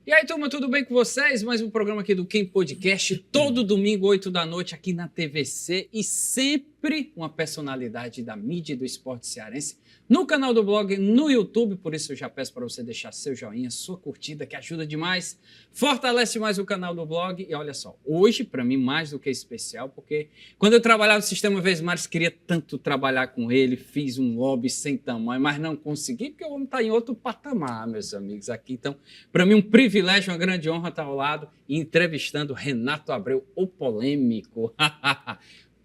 E aí, turma, tudo bem com vocês? Mais um programa aqui do Quem Podcast, todo domingo, 8 da noite, aqui na TVC, e sempre uma personalidade da mídia e do esporte cearense no canal do blog, no YouTube. Por isso eu já peço para você deixar seu joinha, sua curtida, que ajuda demais, fortalece mais o canal do blog. E olha só, hoje, para mim, mais do que especial, porque quando eu trabalhava no Sistema Vesmares, queria tanto trabalhar com ele, fiz um lobby sem tamanho, mas não consegui, porque o homem está em outro patamar, meus amigos, aqui. Então, para mim, um privilégio, uma grande honra estar ao lado e entrevistando Renato Abreu, o polêmico.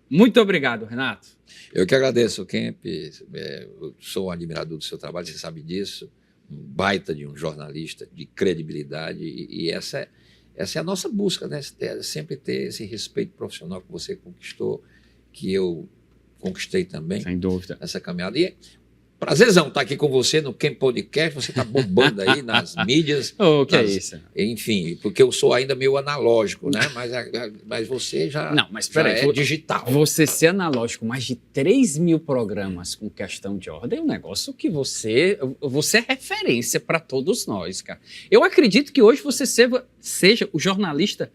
Muito obrigado, Renato. Eu que agradeço, Kemp. Eu sou um admirador do seu trabalho, você sabe disso. Um baita de um jornalista de credibilidade. E essa é a nossa busca, né? Sempre ter esse respeito profissional que você conquistou, que eu conquistei também. Sem dúvida. Nessa caminhada. E prazerzão estar aqui com você no Quem Podcast. Você está bombando aí nas mídias. Que é isso? Enfim, porque eu sou ainda meio analógico, né? Mas você já, não, mas já é digital. Você ser analógico, mais de 3 mil programas com questão de ordem, é um negócio que você é referência para todos nós, cara. Eu acredito que hoje você seja o jornalista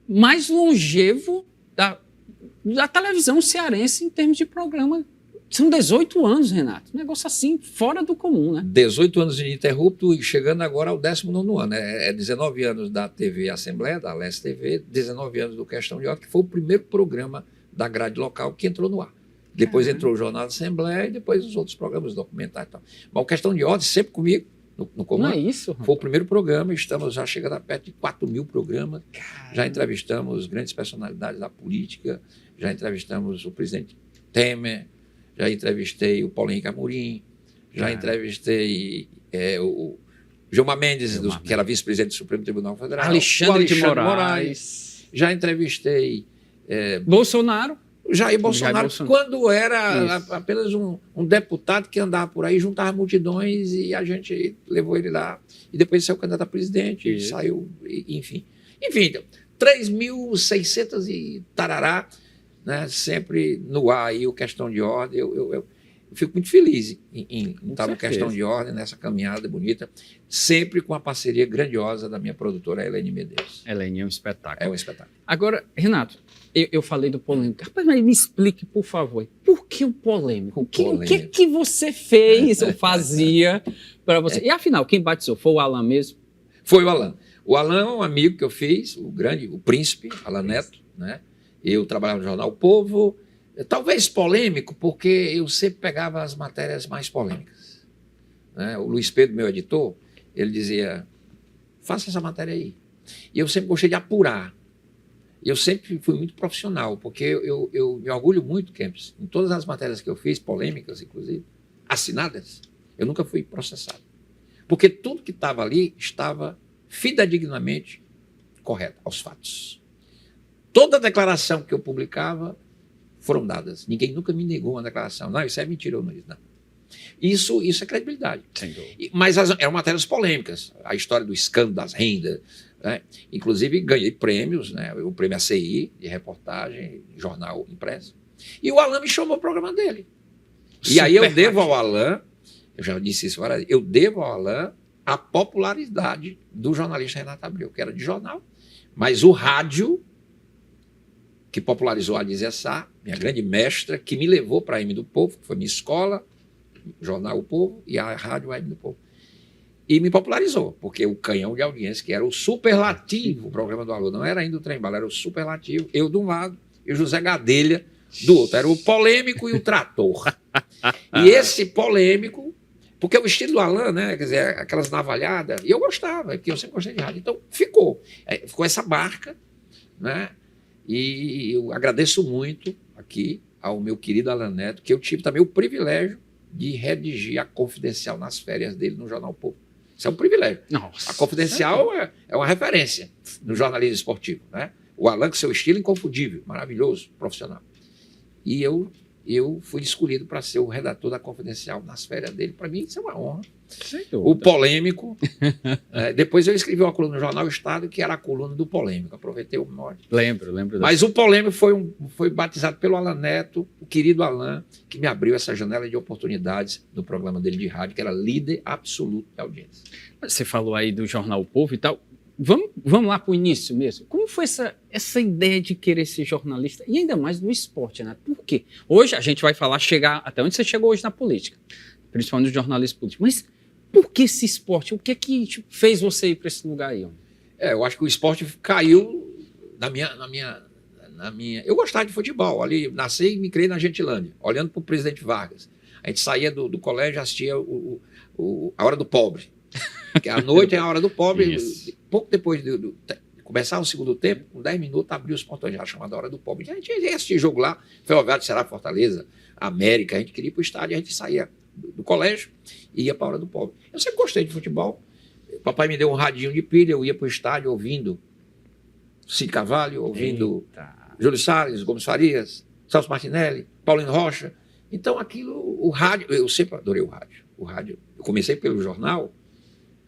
mais longevo da televisão cearense em termos de programa. São 18 anos, Renato. Um negócio assim, fora do comum, né? 18 anos ininterrupto e chegando agora ao 19º ano. É 19 anos da TV Assembleia, da Leste TV, 19 anos do Questão de Ordem, que foi o primeiro programa da grade local que entrou no ar. Depois entrou o Jornal da Assembleia e depois os outros programas documentais e tal. Mas o Questão de Ordem sempre comigo, no comando. Não é isso, rapaz? Foi o primeiro programa, estamos já chegando a perto de 4 mil programas. Caramba. Já entrevistamos grandes personalidades da política, já entrevistamos o presidente Temer, já entrevistei o Paulo Henrique Amorim, já entrevistei o Gilmar Mendes, que era vice-presidente do Supremo Tribunal Federal. Alexandre de Moraes. Já entrevistei Bolsonaro. Jair Bolsonaro, quando era apenas um deputado que andava por aí, juntava multidões e a gente levou ele lá. E depois saiu candidato a presidente, saiu, enfim. Enfim, 3.600 e tarará. Né, sempre no ar aí o Questão de Ordem, eu fico muito feliz em estar no Questão de Ordem, nessa caminhada bonita, sempre com a parceria grandiosa da minha produtora, Helene Medeiros. Helene é um espetáculo. É um espetáculo. Agora, Renato, eu falei do polêmico. Rapaz, mas me explique, por favor, por que o polêmico? O que você fez ou fazia para você? E afinal, quem batizou? Foi o Alan mesmo? Foi o Alan. O Alan é um amigo que eu fiz, o príncipe, Alan Neto, né? Eu trabalhava no jornal O Povo, talvez polêmico, porque eu sempre pegava as matérias mais polêmicas. Né? O Luiz Pedro, meu editor, ele dizia, faça essa matéria aí. E eu sempre gostei de apurar. Eu sempre fui muito profissional, porque eu me orgulho muito, Kempis, em todas as matérias que eu fiz, polêmicas inclusive, assinadas, eu nunca fui processado. Porque tudo que estava ali estava fidedignamente correto aos fatos. Toda declaração que eu publicava foram dadas. Ninguém nunca me negou uma declaração. Não, isso é mentira ou não. Isso é credibilidade. Sem dúvida. Mas eram matérias polêmicas. A história do escândalo das rendas. Né? Inclusive, ganhei prêmios, né? O prêmio ACI, de reportagem, jornal impresso. E o Alan me chamou para o programa dele. E aí eu devo ao Alan, eu já disse isso várias vezes, eu devo ao Alan a popularidade do jornalista Renato Abreu, que era de jornal. Mas o rádio, que popularizou a Adízia Sá, minha grande mestra, que me levou para a M do Povo, que foi minha escola, jornal O Povo, e a rádio M do Povo. E me popularizou, porque o canhão de audiência, que era o superlativo, o programa do Alô, não era ainda o trem-bala, era o superlativo, eu de um lado e o José Gadelha do outro. Era o polêmico e o trator. E esse polêmico, porque o estilo do Alan, né, quer dizer, aquelas navalhadas, e eu gostava, porque eu sempre gostei de rádio, então ficou essa marca, né? E eu agradeço muito aqui ao meu querido Alan Neto, que eu tive também o privilégio de redigir a Confidencial nas férias dele no Jornal Povo. Isso é um privilégio. Nossa, a Confidencial é uma referência no jornalismo esportivo. Né? O Alan, com seu estilo inconfundível, maravilhoso, profissional. E eu fui escolhido para ser o redator da Confidencial nas férias dele. Para mim, isso é uma honra. O polêmico. Depois eu escrevi uma coluna no Jornal Estado, que era a coluna do polêmico. Aproveitei o morte. Lembro. Mas o polêmico foi batizado pelo Alan Neto, o querido Alan, que me abriu essa janela de oportunidades no programa dele de rádio, que era líder absoluto de audiência. Você falou aí do Jornal O Povo e tal. vamos lá para o início mesmo. Como foi essa ideia de querer ser jornalista? E ainda mais no esporte, né? Por quê? Hoje a gente vai falar, chegar até onde você chegou hoje na política, principalmente no jornalismo político. Mas por que esse esporte? O que é que fez você ir para esse lugar aí? Eu acho que o esporte caiu na minha. Eu gostava de futebol. Ali, nasci e me criei na Gentilândia, olhando para o presidente Vargas. A gente saía do colégio e assistia a Hora do Pobre. Que à noite é a Hora do Pobre. Pouco depois de começar o segundo tempo, com 10 minutos, abriu os portões já, chamada Hora do Pobre. A gente ia assistir jogo lá, Ferroviário, Ceará, Fortaleza, América. A gente queria ir para o estádio, a gente saía do colégio e ia para a Hora do Pobre. Eu sempre gostei de futebol. Papai me deu um radinho de pilha, eu ia para o estádio ouvindo Cid Carvalho, ouvindo Júlio Salles, Gomes Farias, Celso Martinelli, Paulinho Rocha. Então, o rádio, eu sempre adorei o rádio. Eu comecei pelo jornal,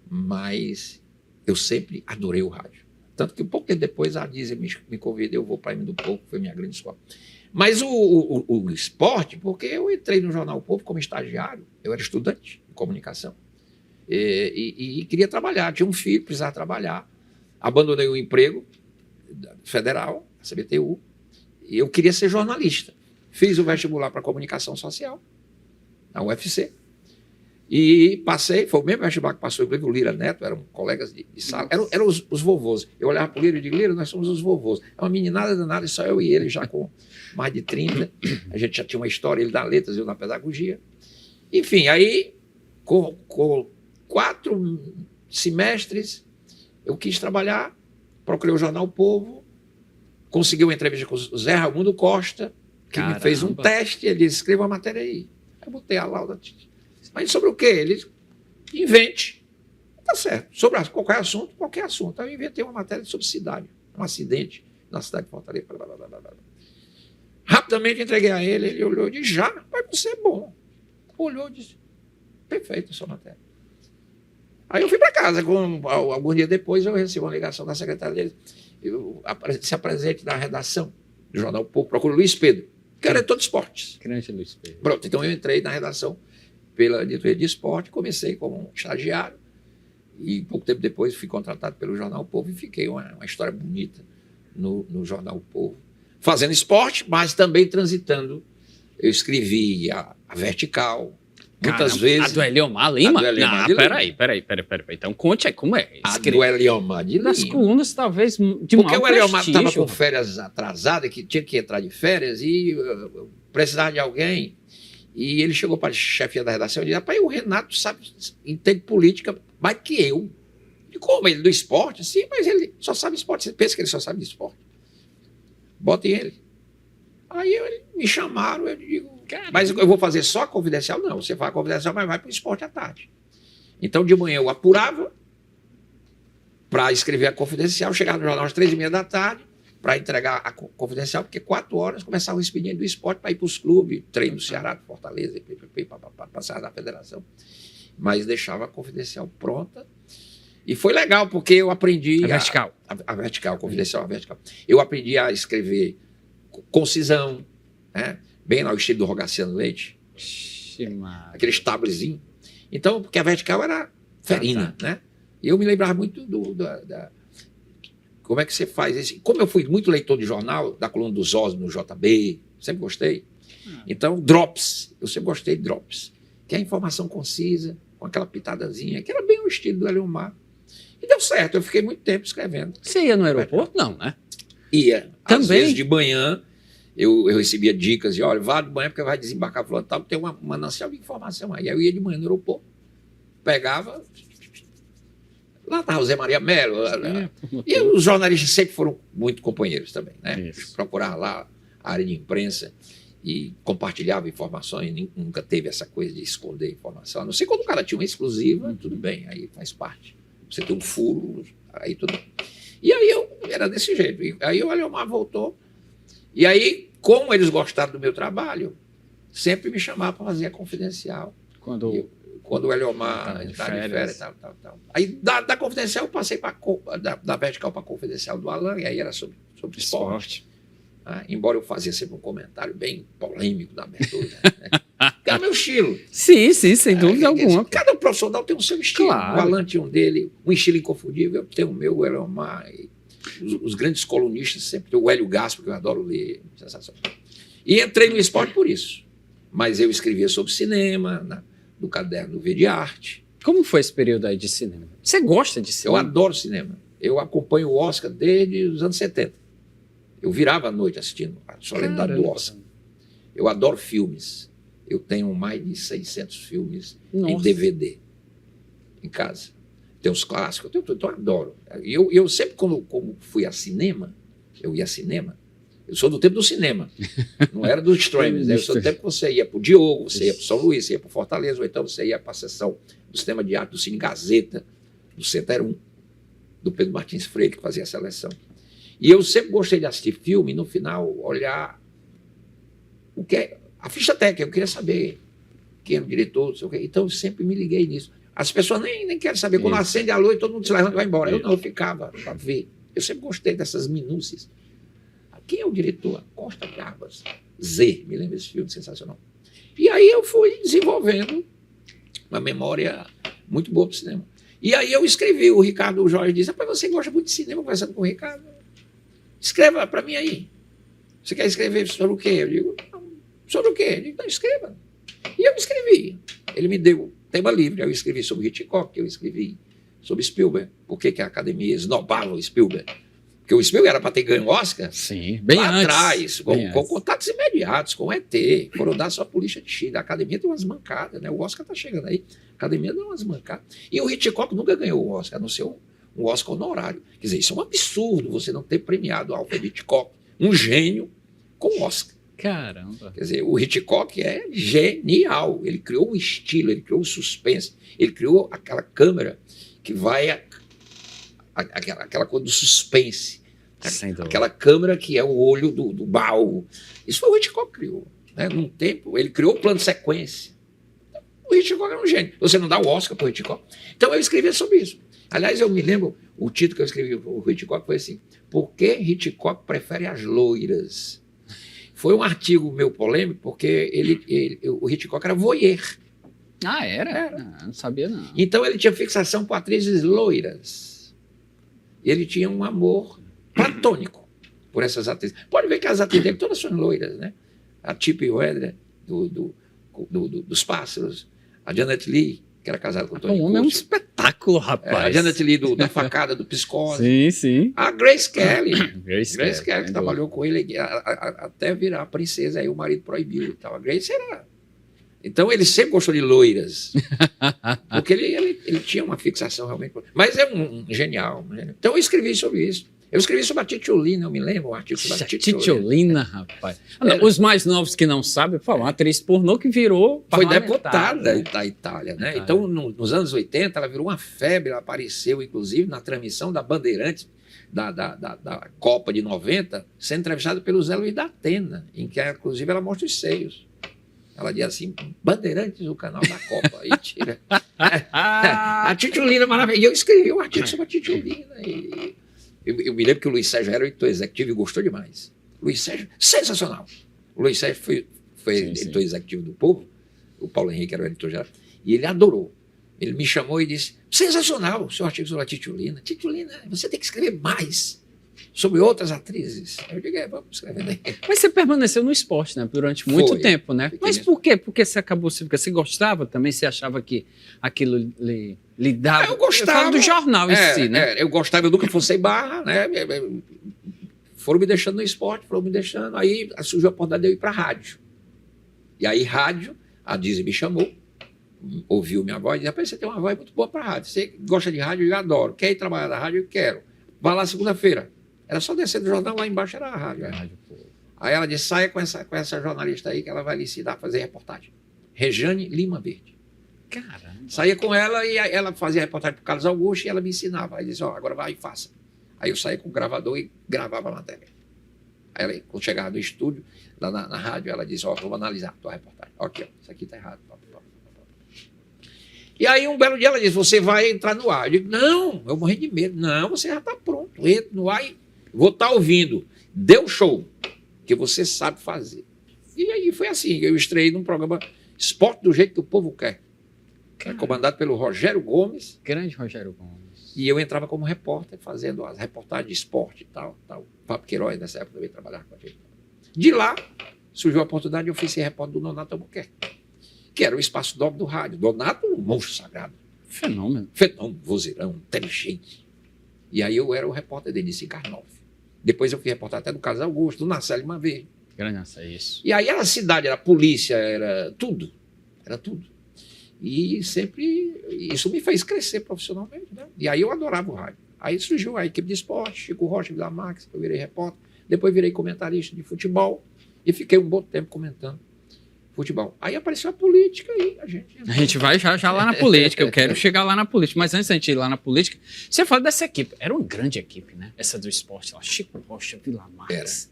mas eu sempre adorei o rádio. Tanto que um pouco tempo depois a Disney me convidou, eu vou para M do Povo, foi minha grande escola. Mas o esporte, porque eu entrei no Jornal O Povo como estagiário, eu era estudante de comunicação e queria trabalhar, tinha um filho, precisava trabalhar, abandonei o emprego federal, a CBTU, e eu queria ser jornalista. Fiz o vestibular para comunicação social, na UFC, e passei, foi o mesmo vestibular que passou, inclusive o Lira Neto, eram colegas de sala, eram os vovôs. Eu olhava para o Lira e digo, Lira, nós somos os vovôs. É uma meninada danada, só eu e ele, já com mais de 30. A gente já tinha uma história, ele na letras, eu na pedagogia. Enfim, aí, com 4 semestres, eu quis trabalhar, procurei o Jornal O Povo, consegui uma entrevista com o Zé Raimundo Costa, que me fez um teste, ele disse, escreva uma matéria aí. Eu botei a lauda. Mas sobre o quê? Ele invente. Tá certo. Sobre qualquer assunto, qualquer assunto. Aí eu inventei uma matéria sobre cidade, um acidente na cidade de Fortaleza. Blá, blá, blá, blá, blá. Rapidamente entreguei a ele, ele olhou e disse, já, vai você é bom. Olhou e disse, perfeito a sua matéria. Aí eu fui para casa, alguns dias depois eu recebi uma ligação da secretária dele, se apresente na redação do Jornal O Povo, procura Luiz Pedro, que era todo esportes. Grande Luiz Pedro. Pronto, então eu entrei na redação pela editoria de esporte, comecei como um estagiário e pouco tempo depois fui contratado pelo Jornal O Povo e fiquei uma história bonita no Jornal O Povo, fazendo esporte, mas também transitando. Eu escrevi a Vertical, muitas vezes. A do Eliomar Lima? Não, peraí. Então conte aí como é. A do Eliomar de Lima. Nas colunas, talvez, de porque maior o Eliomar prestígio. estava com férias atrasadas, que tinha que entrar de férias e precisava de alguém. E ele chegou para a chefia da redação e disse, rapaz, o Renato entende política mais que eu. E como? Ele do esporte? Sim, mas ele só sabe esporte. Você pensa que ele só sabe de esporte? Botem ele. Aí me chamaram, eu digo, mas eu vou fazer só confidencial? Não, você faz confidencial, mas vai para o esporte à tarde. Então, de manhã eu apurava para escrever a confidencial, chegava no jornal às 3h30 da tarde, para entregar a confidencial, porque 4 horas começava o expediente do esporte para ir para os clubes, treino do Ceará, de Fortaleza, para passar da federação. Mas deixava a confidencial pronta. E foi legal, porque eu aprendi... A vertical. A vertical, confidencial, a vertical. Eu aprendi a escrever concisão, né? Bem ao estilo do Rogaciano Leite. Aquele tablezinho. Então, porque a vertical era ferina, né? E eu me lembrava muito como é que você faz isso. Como eu fui muito leitor de jornal, da coluna dos Osmos no JB, sempre gostei. Então, drops. Eu sempre gostei de drops. Que é a informação concisa, com aquela pitadazinha, que era bem o estilo do Eliomar. E deu certo, eu fiquei muito tempo escrevendo. Você ia no aeroporto? Não, né? Ia. Também? Às vezes de manhã, eu recebia dicas de, olha, vá de manhã porque vai desembarcar fulano tal, tem uma manancial de informação aí. Aí eu ia de manhã no aeroporto, pegava... Lá estava o Zé Maria Mello. E os jornalistas sempre foram muito companheiros também, né? Procurava lá a área de imprensa e compartilhava informações, nunca teve essa coisa de esconder informação. A não ser quando o cara tinha uma exclusiva, tudo bem, aí faz parte. Você tem um furo, aí tudo bem. E aí eu era desse jeito. E aí o Eliomar voltou. E aí, como eles gostaram do meu trabalho, sempre me chamavam para fazer a confidencial. Quando o Eliomar estava de férias, tal. Aí, da confidencial, eu passei da vertical para a confidencial do Alan, e aí era sobre esporte. Embora eu fazia sempre um comentário bem polêmico na abertura. Né? Que era meu estilo. Sim, sem dúvida alguma. Cada profissional tem o seu estilo. Claro. O Alan tinha um dele, um estilo inconfundível. Eu tenho o meu, o Elomar. Os grandes colunistas sempre. O Hélio Gaspar, que eu adoro ler. Sensacional. E entrei no esporte por isso. Mas eu escrevia sobre cinema, no caderno V de Arte. Como foi esse período aí de cinema? Você gosta de Eu cinema? adoro cinema. Eu acompanho o Oscar desde os anos 70. Eu virava à noite assistindo a solenidade do Oscar. Eu adoro filmes. Eu tenho mais de 600 filmes em DVD em casa. Tem os clássicos, eu adoro. Eu sempre, como fui a cinema, eu ia a cinema. Eu sou do tempo do cinema, não era dos streams. Né? Eu sou do tempo que você ia para o Diogo, você ia para o São Luís, você ia para o Fortaleza, ou então você ia para a sessão do Cinema de Arte do Cine Gazeta, do Center 1, do Pedro Martins Freire, que fazia a seleção. E eu sempre gostei de assistir filme e, no final, olhar o que é a ficha técnica. Eu queria saber quem era o diretor, não sei o quê. Então, eu sempre me liguei nisso. As pessoas nem querem saber. Quando acende a luz, todo mundo se levanta e vai embora. Eu ficava para ver. Eu sempre gostei dessas minúcias. Quem é o diretor? Costa Garbas. Z, me lembro desse filme, sensacional. E aí eu fui desenvolvendo uma memória muito boa para o cinema. E aí eu escrevi, o Ricardo Jorge disse, rapaz, você gosta muito de cinema, conversando com o Ricardo. Escreva para mim aí. Você quer escrever sobre o quê? Eu digo, sobre o quê? Eu digo, não, escreva. E eu escrevi. Ele me deu tema livre. Eu escrevi sobre Hitchcock, eu escrevi sobre Spielberg. Por que a academia esnobava o Spielberg? Porque o Spielberg era para ter ganho o Oscar. Sim, bem lá antes. Atrás, com contatos imediatos, com o ET, foram dar sua polícia de Chile. A academia tem umas mancadas, né? O Oscar está chegando aí. A academia dá umas mancadas. E o Hitchcock nunca ganhou o Oscar, a não ser um Oscar honorário. Quer dizer, isso é um absurdo você não ter premiado Alfred Hitchcock, um gênio, com Oscar. Caramba. Quer dizer, o Hitchcock é genial. Ele criou um estilo, ele criou o suspense, ele criou aquela câmera que vai aquela coisa do suspense. Aquela câmera que é o olho do baú. Isso foi o Hitchcock que criou. Né? Num tempo, ele criou o plano de sequência. O Hitchcock era um gênio. Você não dá o Oscar para o Hitchcock? Então eu escrevia sobre isso. Aliás, eu me lembro, o título que eu escrevi para o Hitchcock foi assim, por que Hitchcock prefere as loiras? Foi um artigo meu polêmico, porque o Hitchcock era voyeur. Ah, era? Não sabia, não. Então ele tinha fixação por atrizes loiras. Ele tinha um amor platônico por essas atrizes. Pode ver que as atrizes dele todas são loiras, né? A Tippi Hedren, dos Pássaros, a Janet Leigh, que era casada com o Tony O homem é um espetáculo, rapaz. a Janet Leigh da Facada, do Psicose. Sim, sim. A Grace Kelly. Grace Kelly, que trabalhou com ele até virar princesa, aí o marido proibiu e tal. A Grace era... Então ele sempre gostou de loiras, porque ele tinha uma fixação realmente. Mas é um genial. Então eu escrevi sobre isso. Eu escrevi sobre a Titiolina, eu me lembro, um artigo sobre a Titiolina. Titiolina, rapaz. Os mais novos que não sabem, falam, uma atriz pornô que virou foi deputada da Itália, né? Então, nos anos 80, ela virou uma febre, ela apareceu, inclusive, na transmissão da Bandeirantes, da Copa de 90, sendo entrevistada pelo Zé Luiz da Atena, em que, inclusive, ela mostra os seios. Ela diz assim, Bandeirantes, o canal da Copa. E tira. A Titiolina é maravilhosa. E eu escrevi um artigo sobre a Titiolina. E eu me lembro que o Luiz Sérgio era o editor executivo e gostou demais. Luiz Sérgio, sensacional. O Luiz Sérgio foi editor executivo do Povo, o Paulo Henrique era o editor geral, e ele adorou. Ele me chamou e disse, sensacional o seu artigo sobre a Titiolina. Titiolina, você tem que escrever mais sobre outras atrizes. Eu digo, vamos escrever daí. Mas você permaneceu no esporte, né? Durante muito tempo, né? Mas por quê? Porque você acabou... Porque você gostava também? Você achava que aquilo lhe dava... Eu gostava. Eu falo do jornal em si, né? Eu gostava, eu nunca forcei barra, né? Foram me deixando no esporte, foram me deixando. Aí surgiu a oportunidade de eu ir para a rádio. E aí, rádio, a Dizzy me chamou, ouviu minha voz e disse, rapaz, você tem uma voz muito boa para a rádio. Você gosta de rádio? Eu adoro. Quer ir trabalhar na rádio? Eu quero. Vá lá segunda-feira. Era só descer do jornal, lá embaixo era a rádio. Aí ela disse, saia com essa jornalista aí que ela vai lhe ensinar a fazer reportagem. Rejane Lima Verde. Caramba. Saía com ela e ela fazia reportagem para o Carlos Augusto e ela me ensinava. Aí disse, agora vai e faça. Aí eu saía com o gravador e gravava a matéria. Aí ela, quando chegava no estúdio, lá na rádio, ela disse, vamos analisar a tua reportagem. Aqui, isso aqui está errado. E aí, um belo dia, ela disse, você vai entrar no ar. Eu digo, não, eu morri de medo. Não, você já está pronto. Entra no ar e vou estar ouvindo. Dê um show, que você sabe fazer. E aí foi assim, eu estreiei num programa Esporte do Jeito que o Povo Quer. Era comandado pelo Rogério Gomes. Grande Rogério Gomes. E eu entrava como repórter, fazendo as reportagens de esporte e tal. O Fábio Queiroz, nessa época, também trabalhava com a gente. De lá, surgiu a oportunidade de eu fui ser repórter do Nonato Albuquerque, que era o espaço nobre do rádio. Donato, um monstro sagrado. Fenômeno. Fenômeno, vozeirão, inteligente. E aí eu era o repórter dele, em Carnov. Depois eu fui repórter até do Carlos Augusto, do Narcélio uma vez. Grande, isso. E aí era cidade, era polícia, era tudo. Era tudo. E sempre isso me fez crescer profissionalmente, né? E aí eu adorava o rádio. Aí surgiu a equipe de esporte, Chico Rocha, Vila Max, eu virei repórter. Depois virei comentarista de futebol e fiquei um bom tempo comentando futebol. Aí apareceu a política e a gente vai já lá na política. Eu quero chegar lá na política. Mas antes da gente ir lá na política, você fala dessa equipe. Era uma grande equipe, né? Essa do esporte lá. Chico Rocha, Vila Max.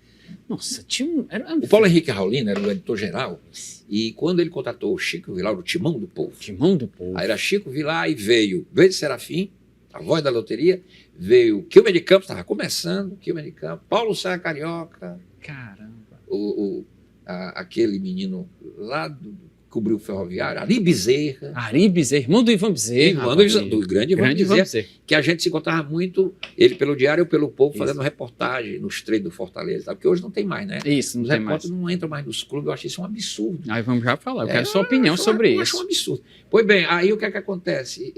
Nossa, tinha um... O Paulo Henrique Raulino era o editor-geral. E quando ele contratou o Chico Vilar, o Timão do Povo. Timão do Povo. Aí era Chico Vilar e veio Verde Serafim, a voz da loteria. Veio Quilmer de Campos, estava começando, Quilmer de Campos. Paulo Saia Carioca. Caramba. Aquele menino lá cobriu o ferroviário, Ari Bezerra. Ari Bezerra, irmão do Ivan Bezerra. Irmão do grande Ivan Bezerra. Que a gente se encontrava muito, ele pelo Diário, eu pelo Povo, fazendo reportagem nos treinos do Fortaleza, porque hoje não tem mais, né? Isso, não Os tem mais. repórteres não entram mais nos clubes, eu acho isso um absurdo. Aí vamos já falar, eu quero sua opinião sobre isso. Eu acho um absurdo. Pois bem, aí o que é que acontece?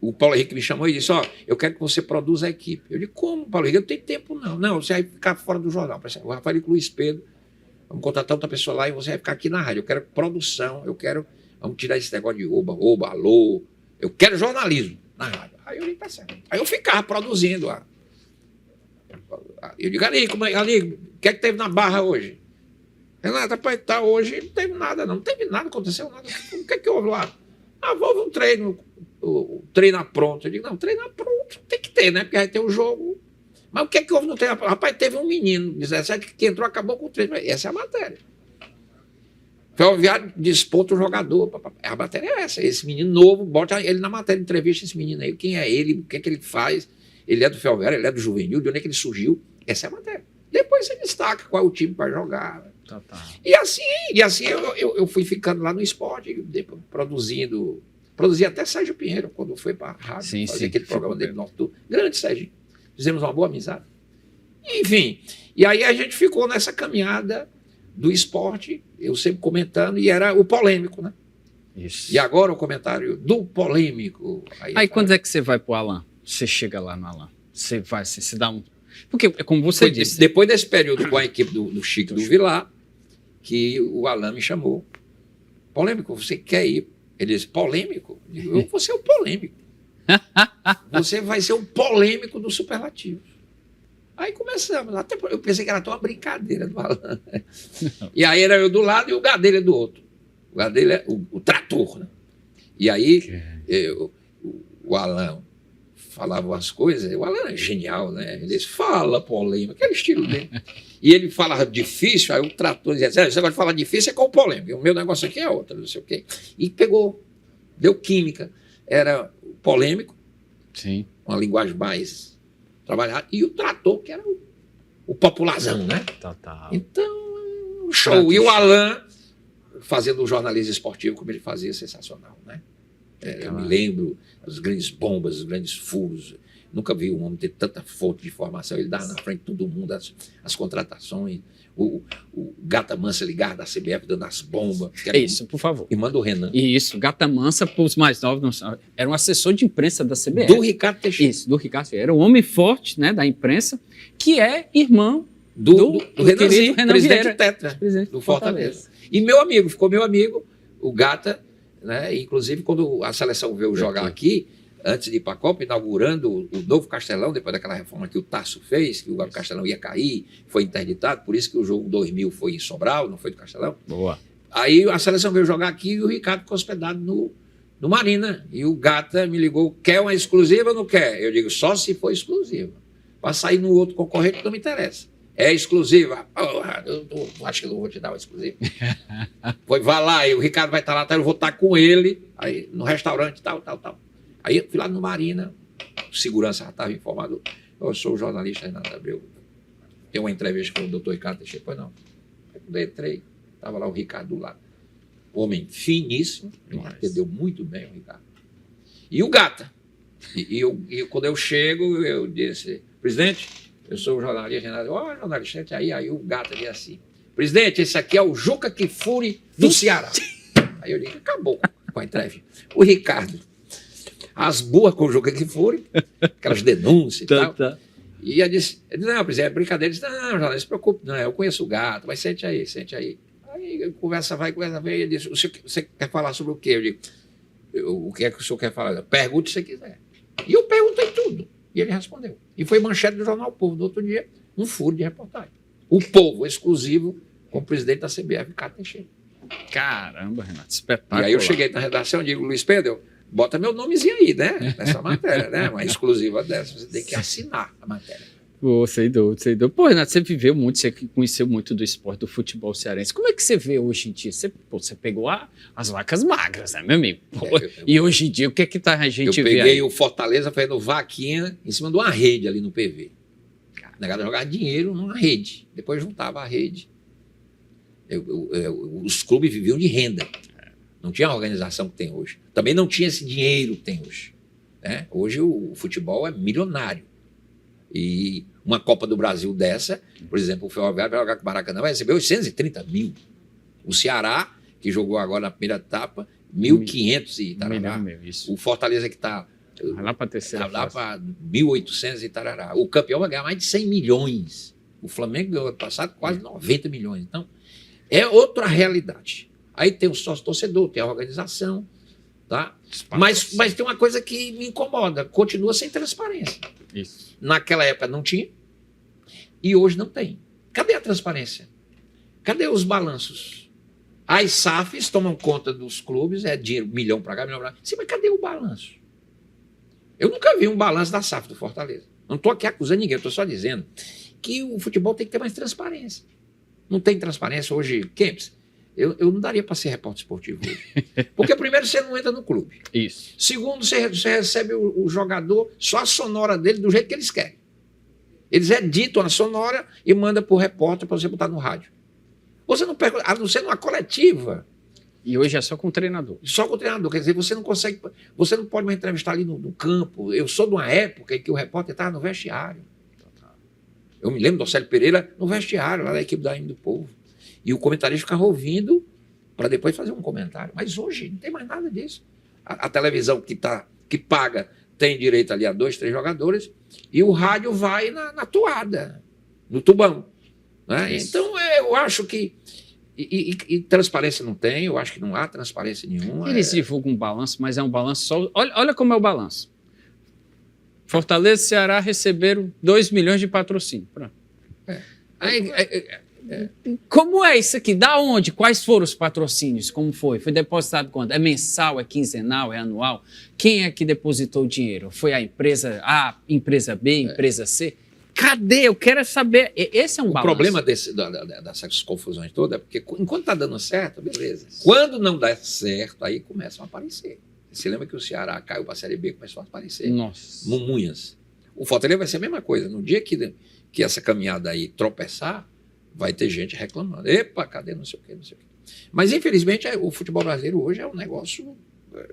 O Paulo Henrique me chamou e disse, eu quero que você produza a equipe. Eu disse, como, Paulo Henrique? Eu não tenho tempo, não. Não, você vai ficar fora do jornal. O Rafael Luiz Pedro, vamos contratar outra pessoa lá e você vai ficar aqui na rádio. Eu quero produção, vamos tirar esse negócio de oba, alô. Eu quero jornalismo na rádio. Aí eu disse, tá certo. Aí eu ficava produzindo. Eu digo, Ali, o que é que teve na Barra hoje? Renata, hoje não teve nada, não teve nada, aconteceu nada. O que é que houve lá? Houve um treino. O treino pronto. Eu digo, não, treino pronto tem que ter, né? Porque vai ter o jogo. Mas o que é que houve no treino pronto? Rapaz, teve um menino, 17, que entrou, acabou com o treino. Essa é a matéria. Ferroviário desponta o jogador. A matéria é essa. Esse menino novo, bota ele na matéria, entrevista esse menino aí. Quem é ele? O que é que ele faz? Ele é do Ferroviário, ele é do Juvenil, de onde é que ele surgiu? Essa é a matéria. Depois você destaca qual é o time para jogar. E assim eu fui ficando lá no esporte, produzi até Sérgio Pinheiro, quando foi para a rádio, fazer aquele programa dele, grande Sérgio. Fizemos uma boa amizade. Enfim, e aí a gente ficou nessa caminhada do esporte, eu sempre comentando, e era o polêmico, né? Isso. E agora o comentário do polêmico. Aí quando é que você vai pro Alan? Você chega lá no Alan? Você vai, você dá um... Porque, como você disse... Depois desse período com a equipe do Chico do Vilar, que o Alan me chamou. Polêmico, você quer ir? Ele disse, polêmico? Eu vou ser o polêmico. Você vai ser o polêmico do superlativo. Aí começamos. Até eu pensei que era até uma brincadeira do Alan. E aí era eu do lado e o Gadelha do outro. O Gadelha é o trator, né? E aí o Alan falava umas coisas. O Alan é genial, né? Ele disse, fala polêmico, aquele estilo dele. E ele fala difícil, aí o trator dizia, você vai falar difícil é com o polêmico. O meu negócio aqui é outro, não sei o quê. E pegou, deu química. Era polêmico, sim, uma linguagem mais trabalhada, e o trator, que era o popularzão, né? Total. Então, show. E o Alan fazendo o jornalismo esportivo como ele fazia, sensacional, né? Eu me lembro das grandes bombas, os grandes furos. Nunca vi um homem ter tanta fonte de informação. Ele dava na frente de todo mundo as contratações. O Gata Mansa ligado da CBF dando as bombas. Isso, por favor. E manda o Renan. Isso, Gata Mansa, para os mais novos, era um assessor de imprensa da CBF. Do Ricardo Teixeira. Isso, do Ricardo Teixeira. Era um homem forte, né, da imprensa, que é irmão do Renanzinho, Renan presidente Vieira, Tetra, presidente do Fortaleza. E meu amigo, ficou meu amigo, o Gata, né? Inclusive, quando a seleção veio jogar aqui, antes de ir para a Copa, inaugurando o novo Castelão, depois daquela reforma que o Tasso fez, que o Castelão ia cair, foi interditado, por isso que o jogo 2000 foi em Sobral, não foi do Castelão. Boa. Aí a seleção veio jogar aqui e o Ricardo ficou hospedado no Marina. E o Gata me ligou, quer uma exclusiva ou não quer? Eu digo, só se for exclusiva. Para sair no outro concorrente não me interessa. É exclusiva. Porra, eu acho que eu não vou te dar uma exclusiva. Pois vá lá, e o Ricardo vai estar lá, eu vou estar com ele, aí, no restaurante, tal. Aí eu fui lá no Marina, o segurança já estava informado. Eu sou o jornalista Renato Abreu. Tem uma entrevista com o doutor Ricardo Teixeira. Pois não. Aí quando eu entrei, estava lá o Ricardo do lado. homem finíssimo, me atendeu muito bem o Ricardo. E o Gata. E quando eu chego, eu disse, presidente, eu sou o jornalista, jornalista, aí o Gata disse assim, presidente, esse aqui é o Juca Kfouri do Ceará. Aí eu disse, acabou com a entrevista. O Ricardo, as boas com o Juca Kfouri, aquelas denúncias e tal. E eu disse, não, presidente, é brincadeira. Ele disse, não, não se preocupe, não, eu conheço o Gato, mas sente aí, sente aí. Aí conversa vai, ele disse, você quer falar sobre o quê? Eu digo, o que é que o senhor quer falar? Pergunte se você quiser. E eu perguntei tudo. E ele respondeu. E foi manchete do Jornal Povo, no outro dia, um furo de reportagem. O Povo, exclusivo, com o presidente da CBF, Cássio Teixeira. Caramba, Renato, espetáculo. E aí eu cheguei na redação e digo, Luiz Pedro, bota meu nomezinho aí, né? Nessa matéria, né? Uma exclusiva dessa, você tem que assinar a matéria. Pô, sei do. Pô, Renato, você viveu muito, você conheceu muito do esporte, do futebol cearense. Como é que você vê hoje em dia? Você pegou as vacas magras, né, meu amigo? Pô, e hoje em dia, o que é que tá a gente vê aí? Eu peguei o Fortaleza fazendo vaquinha em cima de uma rede ali no PV. O negócio jogava dinheiro numa rede. Depois juntava a rede. Os clubes viviam de renda. Não tinha a organização que tem hoje. Também não tinha esse dinheiro que tem hoje. Né? Hoje o futebol é milionário. E uma Copa do Brasil dessa, por exemplo, o Ferroviário vai jogar com o Maracanã, vai receber 830 mil. O Ceará, que jogou agora na primeira etapa, 1.500 e tarará. O Fortaleza que está lá para a terceira lá para 1.800 e tarará. O campeão vai ganhar mais de 100 milhões. O Flamengo ganhou ano passado quase 90 milhões. Então, é outra realidade. Aí tem o sócio-torcedor, tem a organização, tá? Mas tem uma coisa que me incomoda, continua sem transparência. Isso. Naquela época não tinha e hoje não tem. Cadê a transparência? Cadê os balanços? As SAFs tomam conta dos clubes, é dinheiro, milhão para cá, milhão para cá. Sim, mas cadê o balanço? Eu nunca vi um balanço da SAF do Fortaleza. Não estou aqui acusando ninguém, estou só dizendo que o futebol tem que ter mais transparência. Não tem transparência hoje, Kempis. Eu não daria para ser repórter esportivo hoje. Porque, primeiro, você não entra no clube. Isso. Segundo, você recebe o jogador, só a sonora dele, do jeito que eles querem. Eles editam a sonora e mandam para o repórter para você botar no rádio. Você não pega, a não ser numa coletiva. E hoje é só com o treinador. Só com o treinador. Quer dizer, você não consegue. Você não pode me entrevistar ali no campo. Eu sou de uma época em que o repórter estava no vestiário. Eu me lembro do Océlio Pereira no vestiário, lá da equipe da AM do Povo. E o comentarista ficava ouvindo para depois fazer um comentário. Mas hoje não tem mais nada disso. A televisão que paga tem direito ali a 2, 3 jogadores e o rádio vai na toada, no tubão. Né? Então, eu acho que... E transparência não tem, eu acho que não há transparência nenhuma. Eles divulgam um balanço, mas é um balanço só... Olha como é o balanço. Fortaleza e Ceará receberam 2 milhões de patrocínio. Pronto. Como é isso aqui? Da onde? Quais foram os patrocínios? Como foi? Foi depositado quando? É mensal? É quinzenal? É anual? Quem é que depositou o dinheiro? Foi a empresa A, empresa B, empresa C? Cadê? Eu quero saber. Esse é um balanço. O problema dessas confusões todas é porque enquanto está dando certo, beleza. Quando não dá certo, aí começam a aparecer. Você lembra que o Ceará caiu para a Série B, começou a aparecer? Nossa. Mumunhas. O Fortaleza vai ser a mesma coisa. No dia que essa caminhada aí tropeçar, vai ter gente reclamando. Epa, cadê não sei o quê, não sei o quê. Mas, infelizmente, o futebol brasileiro hoje é um negócio...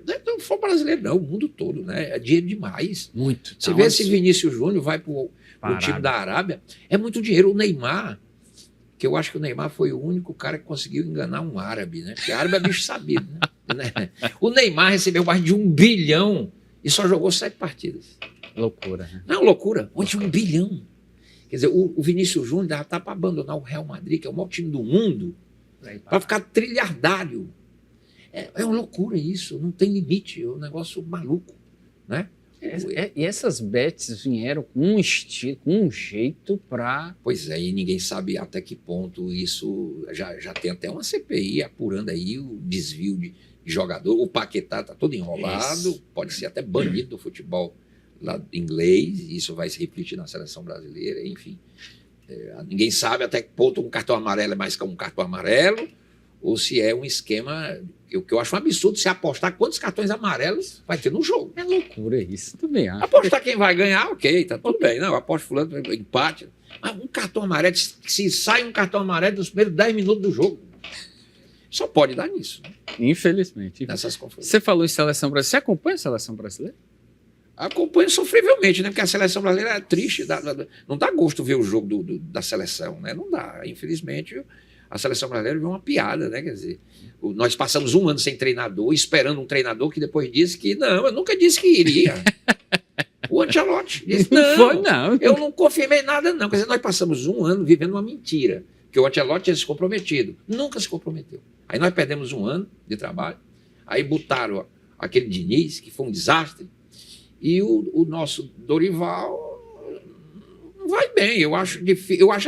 Não é só brasileiro, não, o mundo todo, né? É dinheiro demais. Muito. Você vê esse Vinícius Júnior vai para o time da Arábia, é muito dinheiro. O Neymar, que eu acho que o Neymar foi o único cara que conseguiu enganar um árabe, né? Porque árabe é bicho sabido, né? O Neymar recebeu mais de 1 bilhão e só jogou 7 partidas. Loucura, né? Não, loucura. Onde 1 bilhão? Quer dizer, o Vinícius Júnior já está para abandonar o Real Madrid, que é o maior time do mundo, para ficar trilhardário. É uma loucura isso, não tem limite, é um negócio maluco, né? E essas bets vieram com um estilo, com um jeito para... Pois é, e ninguém sabe até que ponto isso... Já tem até uma CPI apurando aí o desvio de jogador. O Paquetá está todo enrolado, pode ser até banido do futebol lá inglês, isso vai se refletir na seleção brasileira, enfim. Ninguém sabe até que ponto um cartão amarelo é mais que um cartão amarelo, ou se é um esquema... O que eu acho um absurdo se apostar quantos cartões amarelos vai ter no jogo. É loucura isso, também acho. Apostar quem vai ganhar, ok, tá tudo bem. Não, aposto fulano, empate. Mas um cartão amarelo, se sai um cartão amarelo nos primeiros 10 minutos do jogo. Só pode dar nisso, né? Infelizmente. Nessas confusões. Você falou em seleção brasileira. Você acompanha a seleção brasileira? Acompanho sofrivelmente, né? Porque a seleção brasileira é triste, não dá gosto ver o jogo da seleção, né? Não dá. Infelizmente, a seleção brasileira virou uma piada, né? Quer dizer, nós passamos um ano sem treinador, esperando um treinador que depois disse que não, eu nunca disse que iria. O Ancelotti disse, Não foi, não. eu não confirmei nada, não. Quer dizer, nós passamos um ano vivendo uma mentira, que o Ancelotti tinha se comprometido. Nunca se comprometeu. Aí nós perdemos um ano de trabalho, aí botaram aquele Diniz, que foi um desastre, e o nosso Dorival não vai bem. Eu acho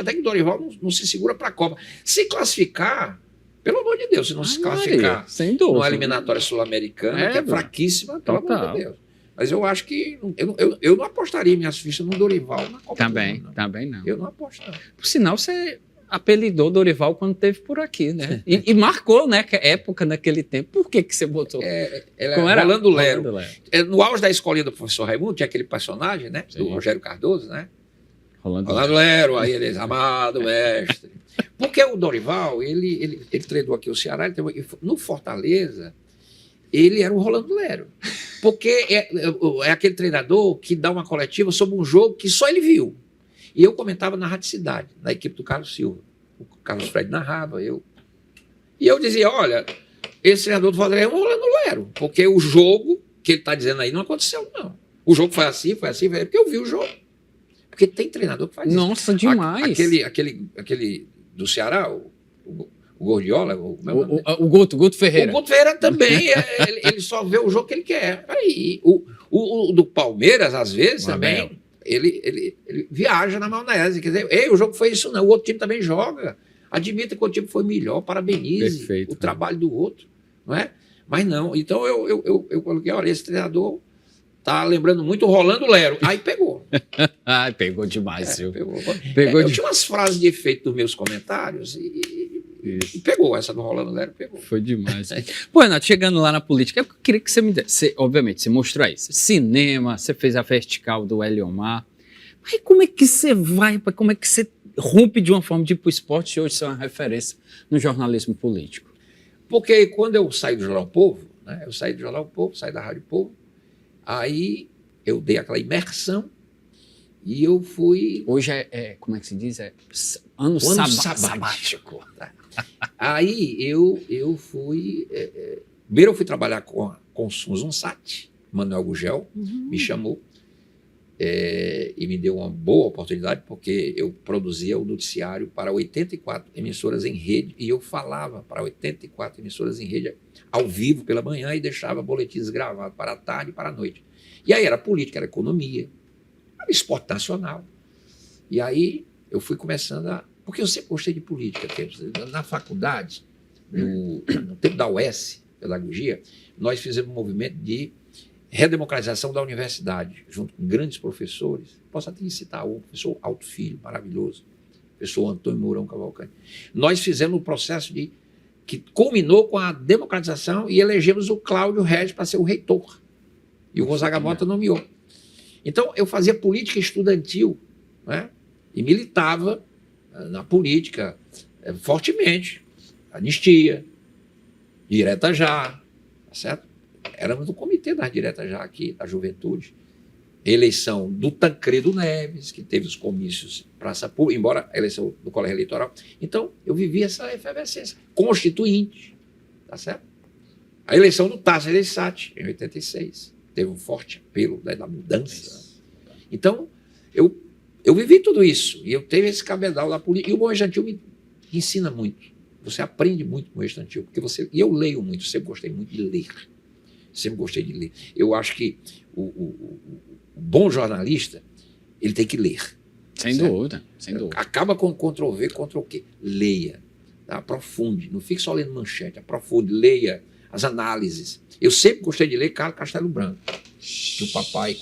até que o Dorival não se segura para a Copa. Se classificar, pelo amor de Deus, se não se classificar sem dúvida, numa eliminatória sul-americana, que é fraquíssima, pelo amor de Deus. Mas eu acho que eu não apostaria minhas fichas no Dorival na Copa do Mundo, não. Também não. Eu não aposto, não. Por sinal, você apelidou Dorival quando teve por aqui, né? E marcou, né? Que época naquele tempo. Por que você botou? Como era? Rolando Lero. No auge da escolinha do professor Raimundo, tinha aquele personagem, né? Sim. Do Rogério Cardoso, né? Rolando Lero. Aí ele diz, amado mestre. Porque o Dorival, ele treinou aqui o Ceará, no Fortaleza, ele era o Rolando Lero. Porque é aquele treinador que dá uma coletiva sobre um jogo que só ele viu. E eu comentava na Rádio Cidade, na equipe do Carlos Silva. O Carlos Fred narrava, eu. E eu dizia, olha, esse treinador do Fortaleza é um Rolando Lero, porque o jogo que ele está dizendo aí não aconteceu, não. O jogo foi assim, porque eu vi o jogo. Porque tem treinador que faz isso. Nossa, demais. Aquele do Ceará, o Gordiola, o Guto Ferreira. O Guto Ferreira também, ele só vê o jogo que ele quer. Aí, o do Palmeiras, às vezes, também... Ele viaja na maionese, quer dizer, o jogo foi isso não, o outro time também joga, admita que o time foi melhor, parabenize Perfeito, o trabalho do outro, não é? Mas não, então eu coloquei, olha, esse treinador tá lembrando muito o Rolando Lero, aí pegou. Pegou demais, viu? Pegou eu tinha umas frases de efeito nos meus comentários e pegou, essa do Rolando Lero pegou. Foi demais. Pô, Renato, chegando lá na política, eu queria que você me desse, obviamente, você mostrou isso, cinema, você fez a vertical do Eliomar, mas como é que você vai, como é que você rompe de uma forma de ir para o esporte e hoje você é uma referência no jornalismo político? Porque quando eu saí do Jornal Povo, né, eu saí do Jornal Povo, saí da Rádio Povo, aí eu dei aquela imersão e eu fui... Hoje como é que se diz? Ano sabático. Aí eu fui... primeiro eu fui trabalhar com o Sunzonsat, Manuel Gugel me chamou e me deu uma boa oportunidade, porque eu produzia o noticiário para 84 emissoras em rede e eu falava para 84 emissoras em rede ao vivo pela manhã e deixava boletins gravados para a tarde e para a noite. E aí era política, era economia, era esporte nacional. E aí eu fui começando porque eu sempre gostei de política. Na faculdade, no tempo da UES, Pedagogia, nós fizemos um movimento de redemocratização da universidade, junto com grandes professores. Posso até citar o professor Alto Filho, maravilhoso, o professor Antônio Mourão Cavalcante. Nós fizemos um processo que culminou com a democratização e elegemos o Cláudio Regis para ser o reitor. E o Gonzaga Mota nomeou. Então, eu fazia política estudantil, né? E militava na política fortemente. Anistia, direta já, tá certo? Éramos do comitê das diretas já aqui, da juventude. Eleição do Tancredo Neves, que teve os comícios praça pública, embora a eleição do colégio eleitoral. Então, eu vivi essa efervescência constituinte, tá certo? A eleição do Tasso Gereissati, em 86, teve um forte apelo da mudança. Então, eu vivi tudo isso, e eu tenho esse cabedal da política, e o Bom Estantil me ensina muito. Você aprende muito com o Estantil, e eu leio muito, sempre gostei muito de ler. Sempre gostei de ler. Eu acho que o bom jornalista, ele tem que ler. Sem dúvida, sem dúvida. Acaba com Ctrl-V, Ctrl-Q. Leia, tá? Aprofunde. Não fique só lendo manchete, aprofunde, leia as análises. Eu sempre gostei de ler Carlos Castelo Branco, que o papai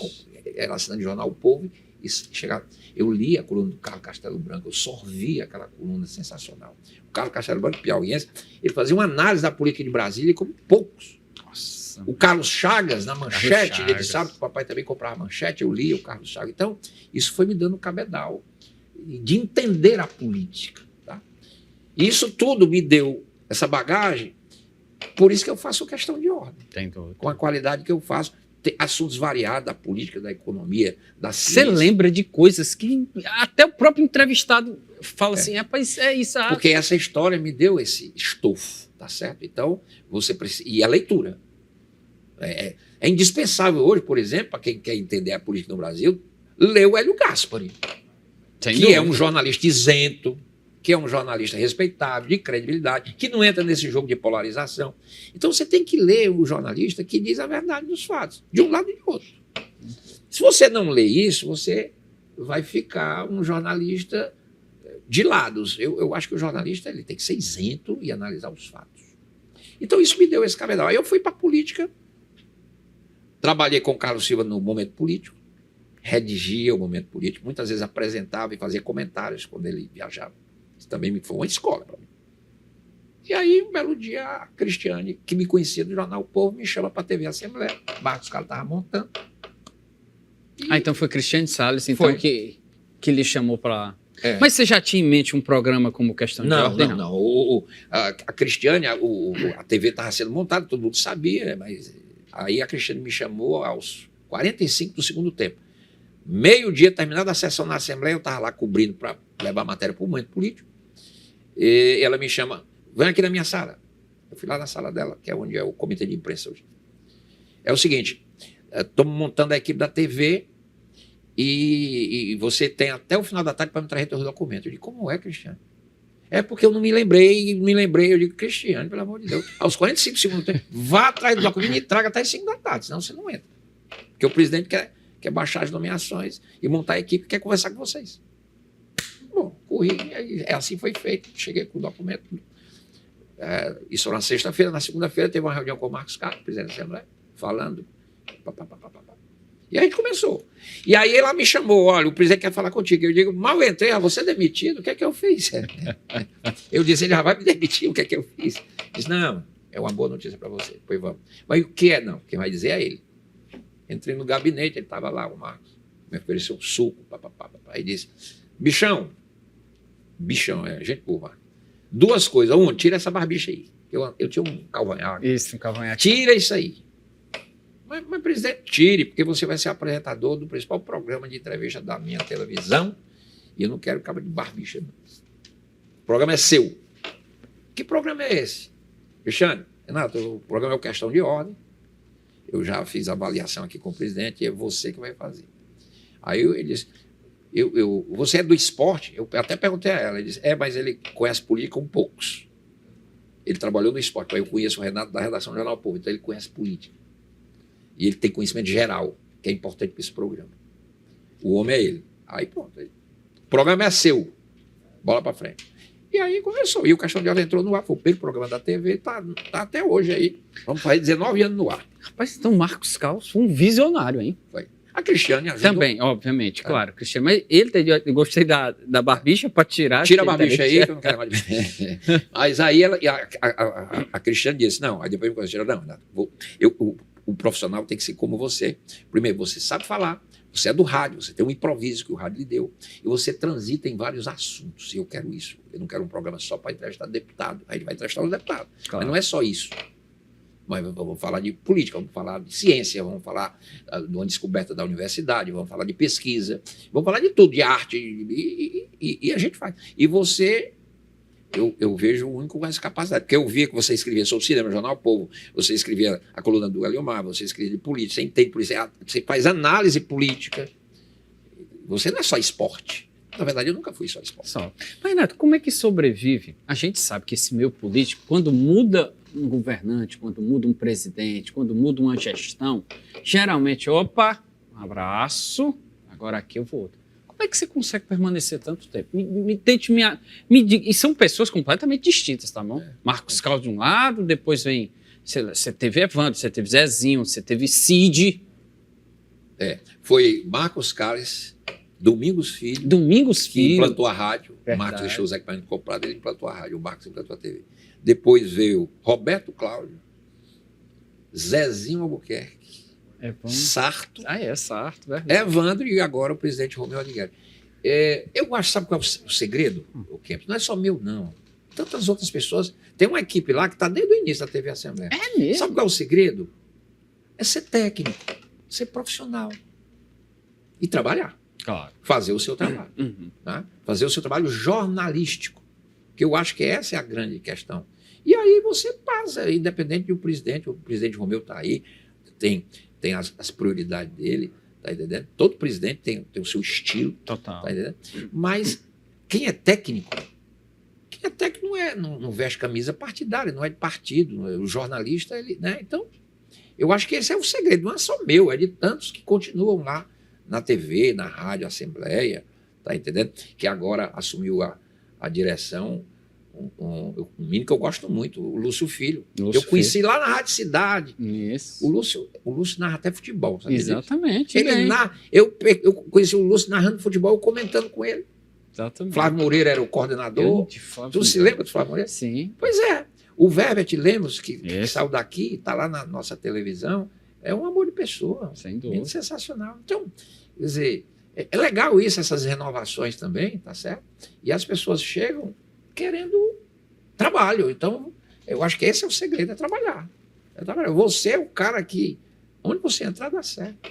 era assinante de jornal O Povo, e chegava. Eu li a coluna do Carlos Castelo Branco, eu sorvia aquela coluna sensacional. O Carlos Castelo Branco, piauiense, ele fazia uma análise da política de Brasília como poucos. Nossa. O Carlos Chagas, na Manchete, ele sabe que o papai também comprava Manchete, eu lia o Carlos Chagas. Então, isso foi me dando cabedal de entender a política. Tá? E isso tudo me deu essa bagagem. Por isso que eu faço questão de ordem. Tem tudo. Com a qualidade que eu faço. Tem assuntos variados da política, da economia, da Você ciência. lembra de coisas que até o próprio entrevistado fala assim, rapaz, é isso. Porque essa história me deu esse estofo, tá certo? Então, você precisa... E a leitura. É indispensável hoje, por exemplo, para quem quer entender a política no Brasil, ler o Hélio Gaspari, que é um jornalista isento, que é um jornalista respeitável, de credibilidade, que não entra nesse jogo de polarização. Então você tem que ler o jornalista que diz a verdade dos fatos, de um lado e de outro. Se você não lê isso, você vai ficar um jornalista de lados. Eu acho que o jornalista ele tem que ser isento e analisar os fatos. Então isso me deu esse cabedal. Aí eu fui para a política, trabalhei com o Carlos Silva no Momento Político, redigia o Momento Político, muitas vezes apresentava e fazia comentários quando ele viajava. Isso também me foi uma escola para mim. E aí, um belo dia, a Cristiane, que me conhecia do jornal O Povo, me chama para a TV Assembleia. Marcos Carlos estava montando. Então foi Cristiane Salles então, que lhe chamou para... É. Mas você já tinha em mente um programa como Questão de Ordem? Não. A Cristiane, a TV estava sendo montada, todo mundo sabia, mas aí a Cristiane me chamou aos 45 do segundo tempo. Meio-dia, terminada a sessão na Assembleia, eu estava lá cobrindo para levar a matéria para o Momento Político. E ela me chama, vem aqui na minha sala. Eu fui lá na sala dela, que é onde é o comitê de imprensa hoje. É o seguinte, estamos montando a equipe da TV e você tem até o final da tarde para me trazer os documentos. Eu digo, como é, Cristiane? É porque eu não me lembrei. Eu digo, Cristiane, pelo amor de Deus, aos 45 segundos, vá atrás do documento e traga até as 5 da tarde, senão você não entra. Porque o presidente quer baixar as nomeações e montar a equipe, quer conversar com vocês. Bom, corri, assim foi feito. Cheguei com o documento. Isso era na sexta-feira. Na segunda-feira teve uma reunião com o Marcos Carlos, presidente da Assembleia, falando. E a gente começou. E aí ela me chamou, olha, o presidente quer falar contigo. Eu digo, mal entrei, você é demitido, o que é que eu fiz? Eu disse, ele já vai me demitir, o que é que eu fiz? Ele disse, não, é uma boa notícia para você, pois vamos. Mas o que é não? Quem vai dizer é ele. Entrei no gabinete, ele estava lá, o Marcos, me ofereceu um suco, aí disse, bichão, gente boa, 2 coisas, tira essa barbicha aí, eu tinha um calvanhaque. Isso, um calvanhaque. Tira isso aí. Mas, presidente, tire, porque você vai ser apresentador do principal programa de entrevista da minha televisão e eu não quero cabo de barbicha. Não. O programa é seu. Que programa é esse? Cristiane, Renato, o programa é o Questão de Ordem. Eu já fiz a avaliação aqui com o presidente e é você que vai fazer. Aí ele disse, você é do esporte? Eu até perguntei a ela, ele disse, mas ele conhece política com poucos. Ele trabalhou no esporte, mas eu conheço o Renato da redação do Jornal Povo, então ele conhece política. E ele tem conhecimento geral, que é importante para esse programa. O homem é ele. Aí pronto. O programa é seu. Bola para frente. E aí começou. E o Questão de Ordem entrou no ar. Foi o primeiro programa da TV. Tá até hoje aí. Vamos fazer 19 anos no ar. Rapaz, então Marcos Carlos foi um visionário, hein? Foi. A Cristiane ajudou. Também, obviamente, claro. Cristiane, mas eu gostei da barbicha para tirar. Tira a barbicha aí, que eu não quero mais. Mas aí a Cristiane disse, não. Aí depois me conheceram, não, o profissional tem que ser como você. Primeiro, você sabe falar, você é do rádio, você tem um improviso que o rádio lhe deu, e você transita em vários assuntos. E eu quero isso. Eu não quero um programa só para entrevistar deputado. Aí ele vai entrevistar os deputados. Claro. Mas não é só isso. Mas vamos falar de política, vamos falar de ciência, vamos falar de uma descoberta da universidade, vamos falar de pesquisa, vamos falar de tudo, de arte, e a gente faz. E você... Eu vejo o único com essa capacidade, porque eu via que você escrevia sobre cinema, Jornal Povo, você escrevia a coluna do Eliomar, você escrevia de política, você entende política, você faz análise política. Você não é só esporte. Na verdade, eu nunca fui só esporte. Mas, Renato, como é que sobrevive? A gente sabe que esse meio político, quando muda um governante, quando muda um presidente, quando muda uma gestão, geralmente, um abraço, agora aqui eu vou outro. Como é que você consegue permanecer tanto tempo? Tente me diga. E são pessoas completamente distintas, tá bom? Marcos Carlos de um lado, depois vem... Você teve Evandro, você teve Zezinho, você teve Cid. Foi Marcos Carlos, Domingos Filho. Que implantou a rádio. Verdade. O Marcos deixou os equipamentos comprados, ele implantou a rádio. O Marcos implantou a TV. Depois veio Roberto Cláudio, Zezinho Albuquerque. Sarto. Sarto, verdade. Evandro e agora o presidente Romeu Adigueri. Eu acho, sabe qual é o segredo, o Kempis? Não é só meu, não. tantas outras pessoas. Tem uma equipe lá que está desde o início da TV Assembleia. É mesmo? Sabe qual é o segredo? É ser técnico, ser profissional e trabalhar. Claro. Fazer o seu trabalho. Uhum. Tá? Fazer o seu trabalho jornalístico, que eu acho que essa é a grande questão. E aí você passa, independente do presidente, o presidente Romeu está aí, tem as prioridades dele, tá entendendo? Todo presidente tem o seu estilo, Total. tá entendendo? Mas quem é técnico não veste camisa partidária, não é de partido, o jornalista, ele, né? Então, eu acho que esse é o segredo, não é só meu, é de tantos que continuam lá na TV, na rádio, Assembleia, tá entendendo? Que agora assumiu a direção um menino que eu gosto muito, o Lúcio Filho. Eu conheci lá na Rádio Cidade. Isso. O Lúcio narra até futebol, sabe? Exatamente. Eu conheci o Lúcio narrando futebol, comentando com ele. Exatamente. Flávio Moreira era o coordenador. Tu se lembra do Flávio Moreira? Sim. Pois é. O Verbert Lemos, que saiu daqui, está lá na nossa televisão, é um amor de pessoa. Sem dúvida. Sensacional. Então, quer dizer, é legal isso, essas renovações também, tá certo? E as pessoas chegam querendo trabalho. Então, eu acho que esse é o segredo, é trabalhar. Você é o cara que, onde você entrar, dá certo.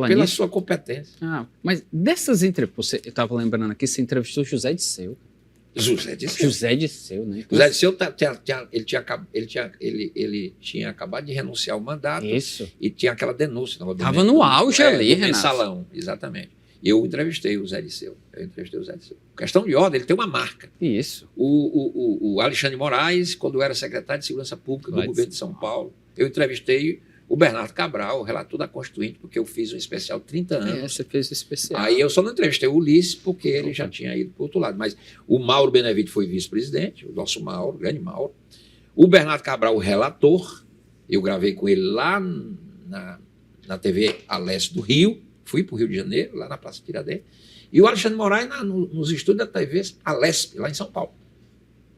Pela sua competência. Mas dessas entrevistas, eu estava lembrando aqui, você entrevistou José Disseu. José Disseu, né? José Disseu ele tinha acabado de renunciar ao mandato. Isso. E tinha aquela denúncia. Estava no auge ali, Renato. Mensalão, exatamente. Eu entrevistei o Zé Disseu. Questão de ordem, ele tem uma marca. Isso. O Alexandre Moraes, quando era secretário de Segurança Pública do governo de São Paulo, eu entrevistei o Bernardo Cabral, o relator da Constituinte, porque eu fiz um especial 30 anos. Você fez o especial. Aí eu só não entrevistei o Ulisses, porque ele já tinha ido para o outro lado. Mas o Mauro Benevides foi vice-presidente, o nosso Mauro, o grande Mauro. O Bernardo Cabral, o relator, eu gravei com ele lá na TV Aleste do Rio, fui para o Rio de Janeiro, lá na Praça Tiradentes, e o Alexandre Moraes nos estúdios da TV Alesp, lá em São Paulo.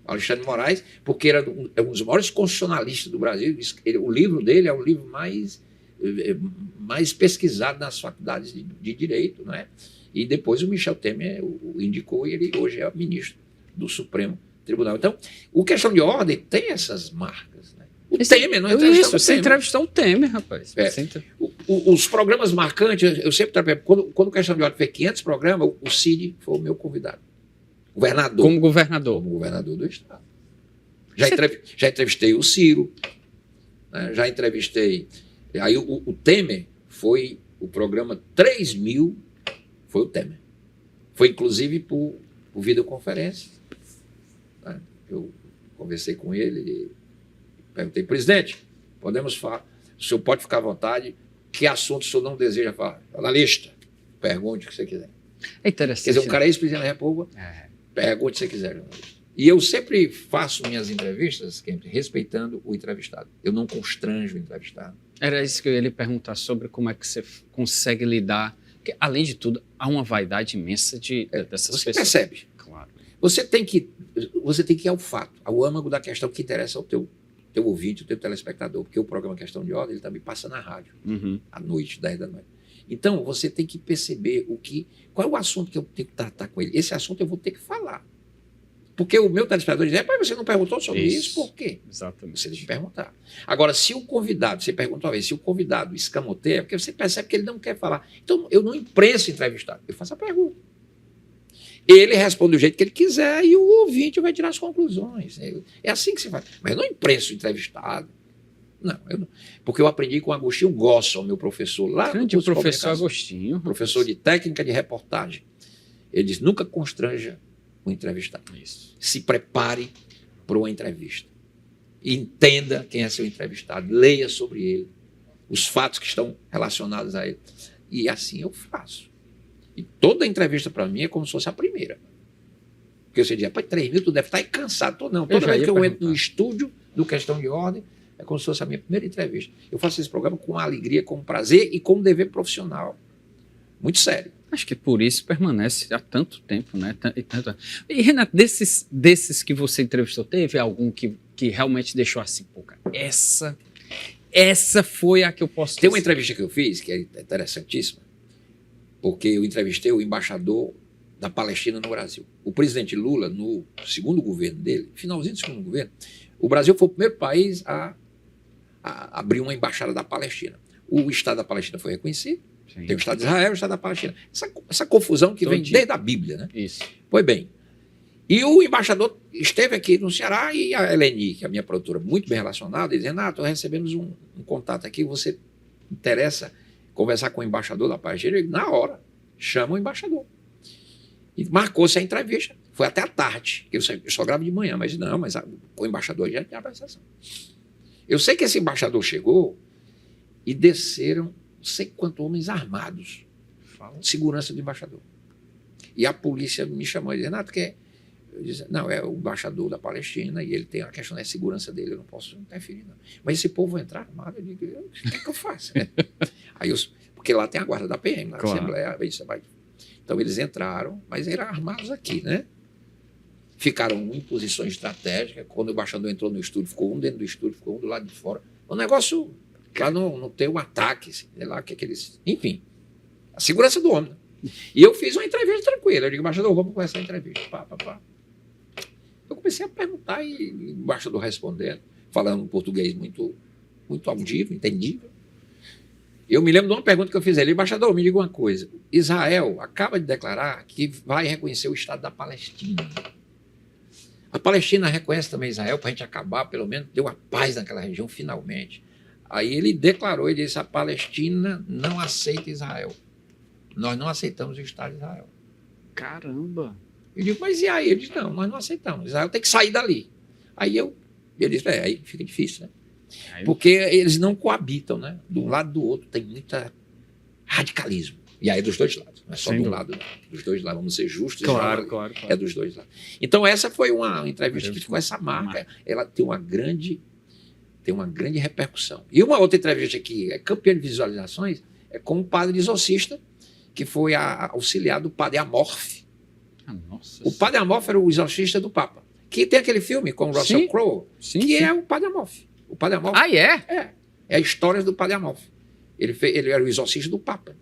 O Alexandre Moraes, porque era um dos maiores constitucionalistas do Brasil, o livro dele é o livro mais pesquisado nas faculdades de Direito, né? E depois o Michel Temer o indicou e ele hoje é ministro do Supremo Tribunal. Então, o questão de ordem tem essas marcas, né? Temer, não é você entrevistou o Temer, rapaz. Os programas marcantes, eu sempre trabalhei. Quando questão de ordem fez 500 programas, o Cid foi o meu convidado. Governador. Como governador. Como governador do Estado. Já entrevistei o Ciro, né? Já entrevistei. Aí o Temer foi o programa 3000, foi o Temer. Foi inclusive por videoconferência. Né? Eu conversei com ele e perguntei, presidente, podemos falar, o senhor pode ficar à vontade, que assunto o senhor não deseja falar? Jornalista, pergunte o que você quiser. É interessante. Quer dizer, um cara é ex-presidente da República, pergunte o que você quiser, jornalista. E eu sempre faço minhas entrevistas, respeitando o entrevistado. Eu não constranjo o entrevistado. Era isso que eu ia lhe perguntar sobre como é que você consegue lidar. Porque, além de tudo, há uma vaidade imensa dessas você pessoas. Você percebe. Claro. Você tem que ir ao fato, ao âmago da questão que interessa ao teu ouvinte, ao teu telespectador, porque o programa Questão de Ordem ele também passa na rádio, à noite, 10 da noite. Então, você tem que perceber qual é o assunto que eu tenho que tratar com ele. Esse assunto eu vou ter que falar. Porque o meu telespectador diz, mas você não perguntou sobre isso, por quê? Exatamente. Você tem que perguntar. Agora, se o convidado, você perguntou uma vez, se o convidado escamoteia, é porque você percebe que ele não quer falar. Então, eu não imprenso entrevistado, eu faço a pergunta. Ele responde do jeito que ele quiser e o ouvinte vai tirar as conclusões. É assim que se faz. Mas eu não imprenso o entrevistado. Não, porque eu aprendi com Agostinho Gossel, meu professor lá. Grande professor Agostinho. Professor de técnica de reportagem. Ele diz, nunca constranja o entrevistado. Isso. Se prepare para uma entrevista. Entenda quem é seu entrevistado. Leia sobre ele. Os fatos que estão relacionados a ele. E assim eu faço. E toda entrevista para mim é como se fosse a primeira. Porque você diz, 3 mil, tu deve estar cansado. Não, toda vez que eu entro no estúdio do Questão de Ordem, é como se fosse a minha primeira entrevista. Eu faço esse programa com alegria, com prazer e com dever profissional. Muito sério. Acho que por isso permanece há tanto tempo, né? E, Renato, desses que você entrevistou, teve algum que realmente deixou assim, pô, cara, essa foi a que eu posso Tem uma entrevista que eu fiz, que é interessantíssima, porque eu entrevistei o embaixador da Palestina no Brasil. O presidente Lula, no segundo governo dele, finalzinho do segundo governo, o Brasil foi o primeiro país a abrir uma embaixada da Palestina. O Estado da Palestina foi reconhecido, Sim. tem o Estado de Israel e o Estado da Palestina. Essa confusão que vem desde a Bíblia, né? Isso. Pois bem, e o embaixador esteve aqui no Ceará e a Eleni, que é a minha produtora, muito bem relacionada, dizendo, Renato, recebemos um contato aqui, você interessa conversar com o embaixador da Palestina? Eu digo, na hora, chama o embaixador. E marcou-se a entrevista, foi até à tarde, eu só gravo de manhã, mas não, mas o embaixador já tinha a prestação. Eu sei que esse embaixador chegou e desceram não sei quantos homens armados, segurança do embaixador. E a polícia me chamou e disse, Renato, quer? Eu disse, não, é o embaixador da Palestina e ele tem a questão da segurança dele, eu não posso interferir, não. Mas esse povo vai entrar armado, eu digo, o que é que eu faço? Aí porque lá tem a guarda da PM, na Assembleia, aí você vai. Então eles entraram, mas eram armados aqui, né? Ficaram em posições estratégicas. Quando o embaixador entrou no estúdio, ficou um dentro do estúdio, ficou um do lado de fora. O negócio lá não tem um ataque, sei lá, que aqueles. Enfim, a segurança do homem. E eu fiz uma entrevista tranquila. Eu digo, embaixador, vamos começar a entrevista. Pá. Eu comecei a perguntar e o embaixador respondendo, falando um português muito, muito audível, entendível. Eu me lembro de uma pergunta que eu fiz a ele, embaixador, me diga uma coisa. Israel acaba de declarar que vai reconhecer o Estado da Palestina. A Palestina reconhece também Israel para a gente acabar, pelo menos, ter uma paz naquela região, finalmente. Aí ele declarou, ele disse, a Palestina não aceita Israel. Nós não aceitamos o Estado de Israel. Caramba! Eu digo, mas e aí? Ele disse, não, nós não aceitamos. Israel tem que sair dali. Ele disse, aí fica difícil, né? Porque eles não coabitam, né? De um lado do outro tem muito radicalismo. E aí é dos dois lados, não é só de um lado, não. Dos dois lados, vamos ser justos. Claro. É dos dois lados. Então essa foi uma entrevista que ficou essa marca. Ela tem uma grande repercussão. E uma outra entrevista que é campeã de visualizações é com um padre exorcista, que foi auxiliar do padre Amorf. O padre Amorf era o exorcista do Papa. Que tem aquele filme com o Russell Crowe, que é o padre Amorf. O padre Amorf. Ah, é? É a história do padre Amorf. Ele era o exorcista do Papa.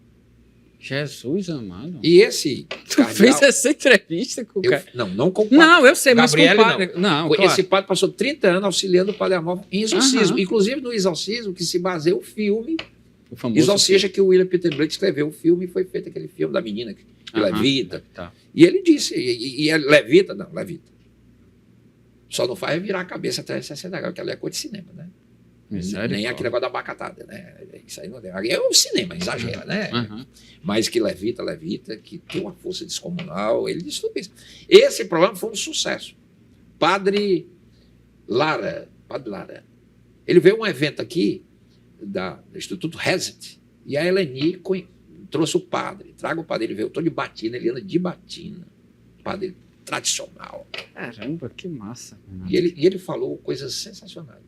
Jesus amado. E esse cardeal, fez essa entrevista com o cara? Não com o padre. Não, eu sei, mas Gabriele, com o padre. Não, claro. Esse padre passou 30 anos auxiliando o padre Amorf em exorcismo. Inclusive no exorcismo que se baseia o filme Exorcista, que o William Peter Blake escreveu o filme e foi feito aquele filme da menina que levita. Tá. E ele disse, levita. Só não faz virar a cabeça até 60 graus, porque ela é coisa de cinema, né? Nem aquele negócio da abacatada, né? Isso aí não deu. É o cinema, exagera, né? Mas que levita, que tem uma força descomunal, ele disse tudo isso. Esse programa foi um sucesso. Padre Lara, ele veio a um evento aqui do Instituto Reset, e a Eleni trouxe o padre, traga o padre, ele veio todo de batina, ele anda de batina, padre tradicional. Caramba, que massa. E ele falou coisas sensacionais.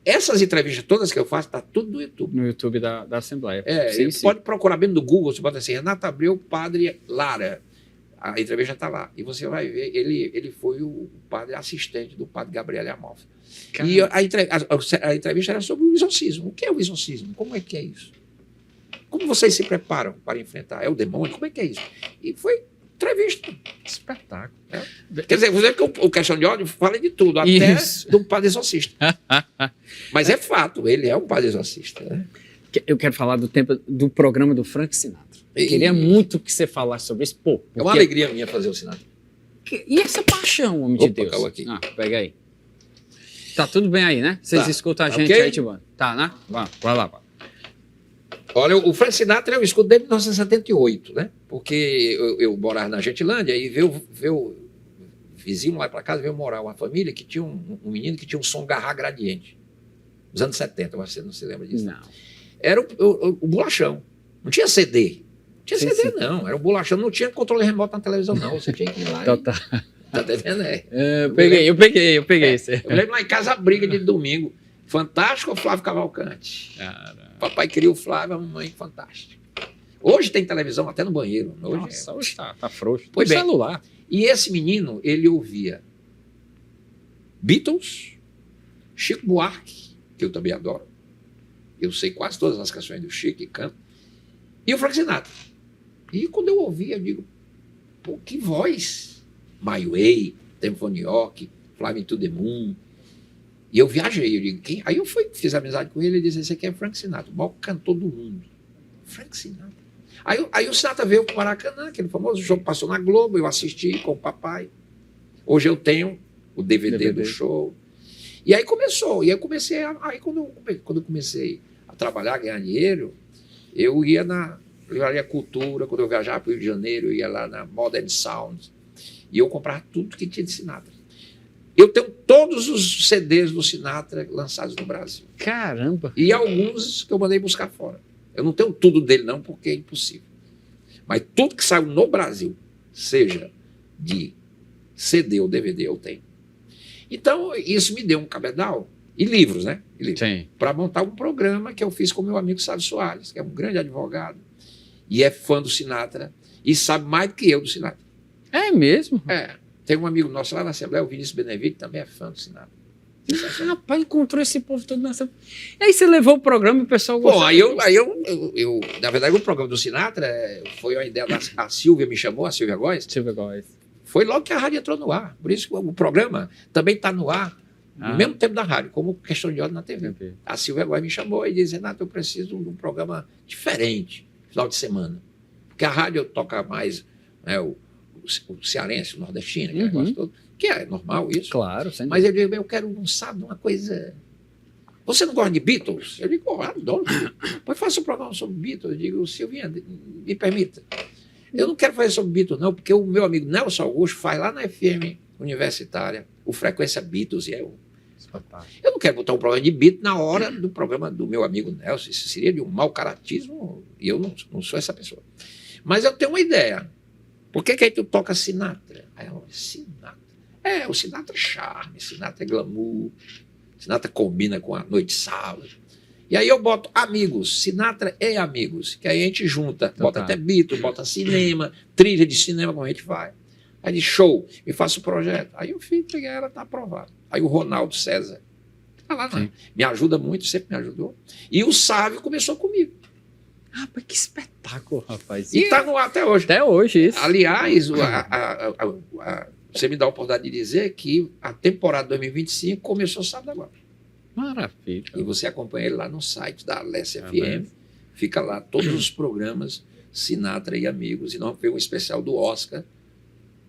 Essas entrevistas todas que eu faço, está tudo no YouTube. No YouTube da Assembleia. Você pode procurar bem no Google, você pode dizer assim, Renato Abreu, padre Lara. A entrevista está lá. E você vai ver, ele foi o padre assistente do padre Gabriele Amorf. E a entrevista era sobre o exorcismo. O que é o exorcismo? Como é que é isso? Como vocês se preparam para enfrentar? É o demônio? Como é que é isso? E foi entrevista. Espetáculo. Quer dizer, você vê que o Questão de Ódio fala de tudo, até do padre exorcista. Mas é fato, ele é um padre exorcista. Né? Eu quero falar do programa do Frank Sinatra. Queria muito que você falasse sobre isso. Pô, é uma alegria minha fazer o Sinatra. E essa paixão, homem de Deus? Aqui. Pega aí. Tá tudo bem aí, né? Vocês escutam a gente aí, Tibano? Tá, né? Vai lá. Olha, o Frank Sinatra eu escuto desde 1978, né? Porque eu morava na Gentilândia e veio o vizinho lá para casa, veio morar uma família que tinha um menino que tinha um som Garra Gradiente. Nos anos 70, você não se lembra disso? Não. Era o bolachão. Não tinha CD. Não tinha CD, não. Era o bolachão. Não tinha controle remoto na televisão, não. Você tinha que ir lá Tá entendendo? Eu peguei. Eu lembro lá em casa a briga de domingo. Fantástico ou Flávio Cavalcante? Papai queria o Flávio, a mamãe Fantástico. Hoje tem televisão até no banheiro. Hoje tá frouxo. Pois bem, celular. E esse menino, ele ouvia Beatles, Chico Buarque, que eu também adoro. Eu sei quase todas as canções do Chico e canto. E o Frank Sinatra. E quando eu ouvia, eu digo, Pô, que voz! My Way, Tempo for New York, Fly Me to the Moon. E eu viajei, eu digo, quem? Aí eu fiz amizade com ele e disse, esse aqui é Frank Sinatra, o maior cantor do mundo. Frank Sinatra. Aí o Sinatra veio para o Maracanã, aquele famoso jogo passou na Globo, eu assisti com o papai. Hoje eu tenho o DVD do show. E aí começou, e aí eu comecei, quando eu comecei a trabalhar, a ganhar dinheiro, eu ia na Livraria Cultura, quando eu viajava para o Rio de Janeiro, eu ia lá na Modern Sound, e eu comprava tudo que tinha de Sinatra. Eu tenho todos os CDs do Sinatra lançados no Brasil. Caramba! E alguns que eu mandei buscar fora. Eu não tenho tudo dele não, porque é impossível. Mas tudo que saiu no Brasil, seja de CD ou DVD, eu tenho. Então, isso me deu um cabedal. E livros, né? Para montar um programa que eu fiz com meu amigo Sávio Soares, que é um grande advogado, e é fã do Sinatra, e sabe mais do que eu do Sinatra. É mesmo? É. Tem um amigo nosso lá na Assembleia, o Vinícius Benevides, que também é fã do Sinatra. Rapaz, encontrou esse povo todo nessa. E aí você levou o programa e o pessoal gostou. Bom, na verdade, o programa do Sinatra foi uma ideia da Silvia, me chamou, a Silvia Góes. Silvia Góes. Foi logo que a rádio entrou no ar. Por isso que o programa também está no ar, no mesmo tempo da rádio, como Questão de Ordem na TV. Okay. A Silvia Góes me chamou e disse, Renato, eu preciso de um programa diferente, final de semana. Porque a rádio toca mais o cearense, o nordestino, aquele negócio todo. Que é normal isso. Claro, sem mas eu digo, eu quero um sábado, uma coisa. Você não gosta de Beatles? Eu digo, adoro. Pois faça um programa sobre Beatles. Eu digo, Silvinha, me permita. Eu não quero fazer sobre Beatles, não, porque o meu amigo Nelson Augusto faz lá na FM Universitária o Frequência Beatles. E eu não quero botar um programa de Beatles na hora do programa do meu amigo Nelson. Isso seria de um mau caratismo, e eu não sou essa pessoa. Mas eu tenho uma ideia. Por que aí tu toca Sinatra? Aí eu, Sinatra. O Sinatra é charme, Sinatra é glamour, Sinatra combina com a noite de sábado. E aí eu boto amigos, Sinatra e amigos, que aí a gente junta, bota até Beatles, bota cinema, trilha de cinema, como a gente vai. Aí de show, e faço o projeto. Aí eu peguei ela, tá aprovado. Aí o Ronaldo César, tá lá, me ajuda muito, sempre me ajudou. E o Sávio começou comigo. Rapaz, que espetáculo, rapaz. E tá no ar até hoje. Até hoje, isso. Aliás, você me dá a oportunidade de dizer que a temporada 2025 começou sábado agora. Maravilha. E você acompanha ele lá no site da Alessia FM. Fica lá todos os programas Sinatra e Amigos. E nós vamos ver um especial do Oscar,